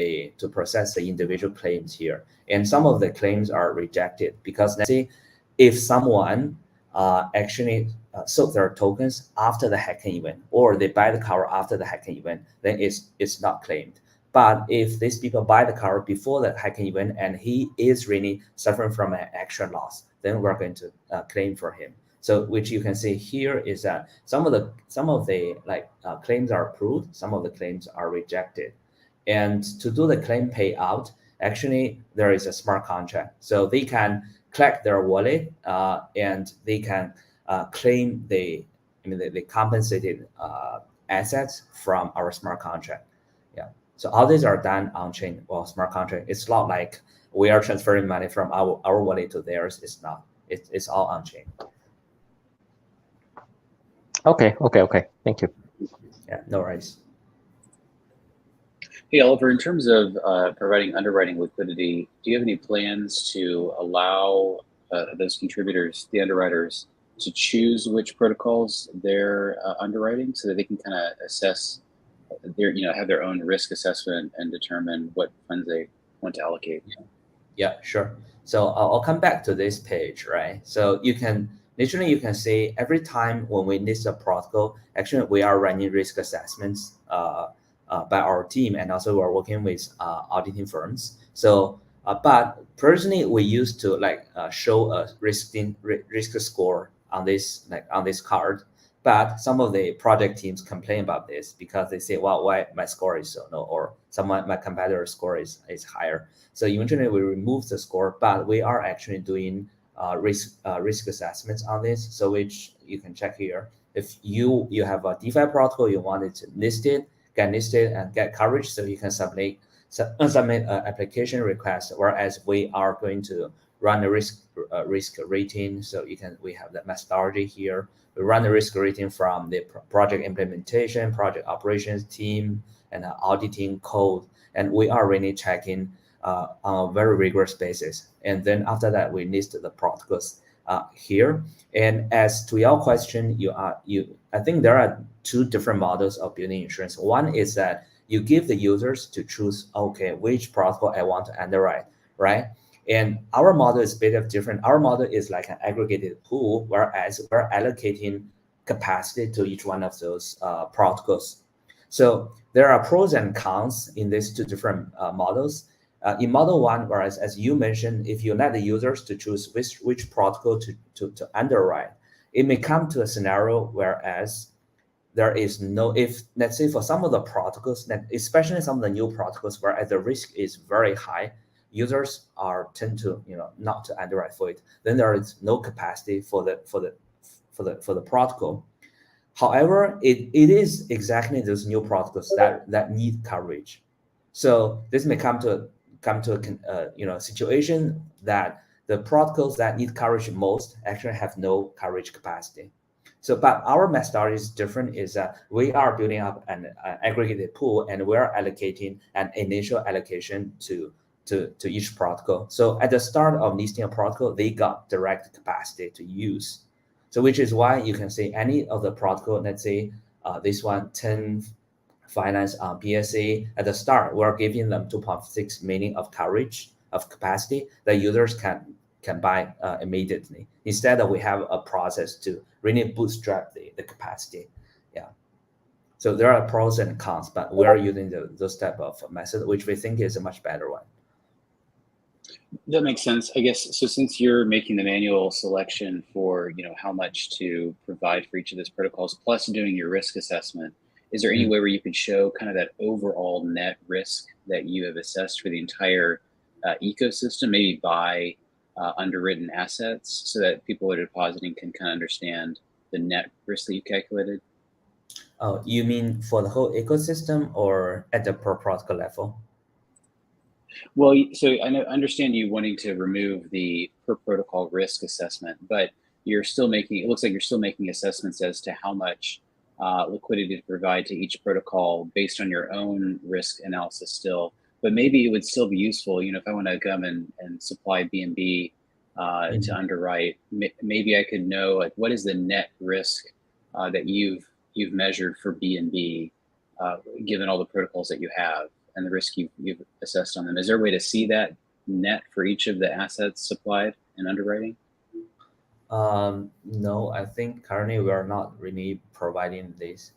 process the individual claims here. And some of the claims are rejected because, let's say, if someone actually sold their tokens after the hacking event, or they buy the cover after the hacking event, then it's not claimed. But if these people buy the cover before the hacking event and he is really suffering from an actual loss, then we're going to claim for him. So which you can see here is that some of the claims are approved, some of the claims are rejected. And to do the claim payout, actually there is a smart contract. So they can collect their wallet and they can claim the compensated assets from our smart contract. Yeah. So all these are done on chain. Well, smart contract, it's not like we are transferring money from our wallet to theirs. It's not. It's all on chain.
Okay. Thank you.
Yeah, no worries.
Hey, Oliver, in terms of providing underwriting liquidity, do you have any plans to allow those contributors, the underwriters, to choose which protocols they're underwriting so that they can kind of assess have their own risk assessment and determine what funds they want to allocate?
Yeah, sure. So I'll come back to this page, right? So you can see every time when we list a protocol, actually we are running risk assessments by our team, and also we're working with auditing firms. So, but personally, we used to show a risk score on this card. But some of the project teams complain about this because they say, well, why my score is so low, or my competitor's score is higher. So eventually we remove the score, but we are actually doing risk assessments on this. So which you can check here. If you have a DeFi protocol, you wanted to get listed and get coverage, so you can submit an application request, whereas we are going to run a risk rating. So we have that methodology here. We run the risk rating from the project implementation, project operations team, and auditing code. And we are really checking on a very rigorous basis. And then after that, we list the protocols here. And as to your question, I think there are two different models of building insurance. One is that you give the users to choose, okay, which protocol I want to underwrite, right? And our model is a bit different. Our model is like an aggregated pool, whereas we're allocating capacity to each one of those protocols. So there are pros and cons in these two different models. In model one, whereas as you mentioned, if you let the users to choose which protocol to underwrite, it may come to a scenario whereas there is no, if let's say for some of the protocols, especially some of the new protocols where the risk is very high, users tend to not to underwrite for it. Then there is no capacity for the protocol. However, it is exactly those new protocols that need coverage. So this may come to a situation that the protocols that need coverage most actually have no coverage capacity. So, but our methodology is different. Is that we are building up an aggregated pool, and we are allocating an initial allocation to each protocol. So at the start of listing a protocol, they got direct capacity to use. So which is why you can say any of the protocol, let's say this one, 10 finance on PSA, at the start, we're giving them 2.6 million of coverage of capacity that users can buy immediately. Instead, we have a process to really bootstrap the capacity. Yeah. So there are pros and cons, but we are using those type of method, which we think is a much better one.
That makes sense, I guess. So since you're making the manual selection for, how much to provide for each of those protocols, plus doing your risk assessment, is there any way where you can show kind of that overall net risk that you have assessed for the entire ecosystem, maybe by underwritten assets, so that people that are depositing can kind of understand the net risk that you calculated?
Oh, you mean for the whole ecosystem or at the per protocol level?
Well, so I understand you wanting to remove the per protocol risk assessment, but you're still making, it looks like you're still making assessments as to how much liquidity to provide to each protocol based on your own risk analysis still. But maybe it would still be useful, if I want to come and supply BNB to underwrite, maybe I could know, like, what is the net risk that you've measured for BNB, given all the protocols that you have and the risk you've assessed on them. Is there a way to see that net for each of the assets supplied in underwriting?
No, I think currently we are not really providing this,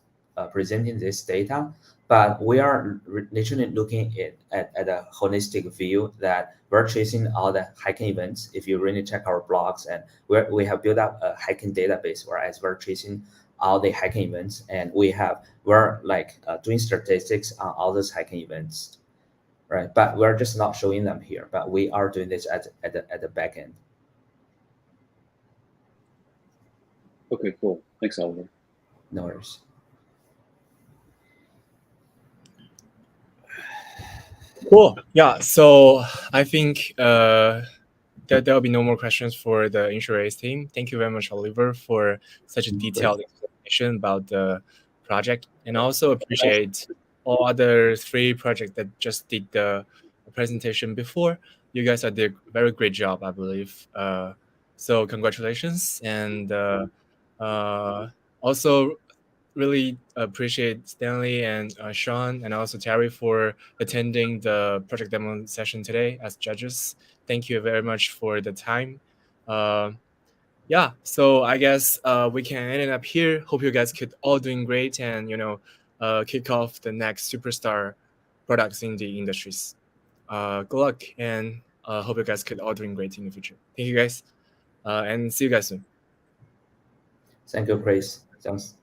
presenting this data, but we are literally looking at a holistic view that we're chasing all the hacking events. If you really check our blogs, and we have built up a hacking database, whereas we're chasing all the hacking events, and we're like doing statistics on all those hacking events, right? But we're just not showing them here, but we are doing this at the back end.
Okay, cool. Thanks, Oliver.
No worries.
Cool. Yeah. So I think there'll be no more questions for the InsurAce team. Thank you very much, Oliver, for such a detailed explanation about the project, and also appreciate all other 3 projects that just did the presentation before. You guys did a very great job, I believe. So congratulations, and also really appreciate Stanley and Sean and also Terry for attending the project demo session today as judges. Thank you very much for the time. Yeah, so I guess we can end it up here. Hope you guys could all doing great and kick off the next superstar products in the industries. Good luck, and hope you guys could all doing great in the future. Thank you guys, and see you guys soon.
Thank you, Chris. Thanks.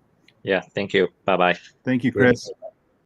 Yeah, thank you. Bye-bye.
Thank you, Chris.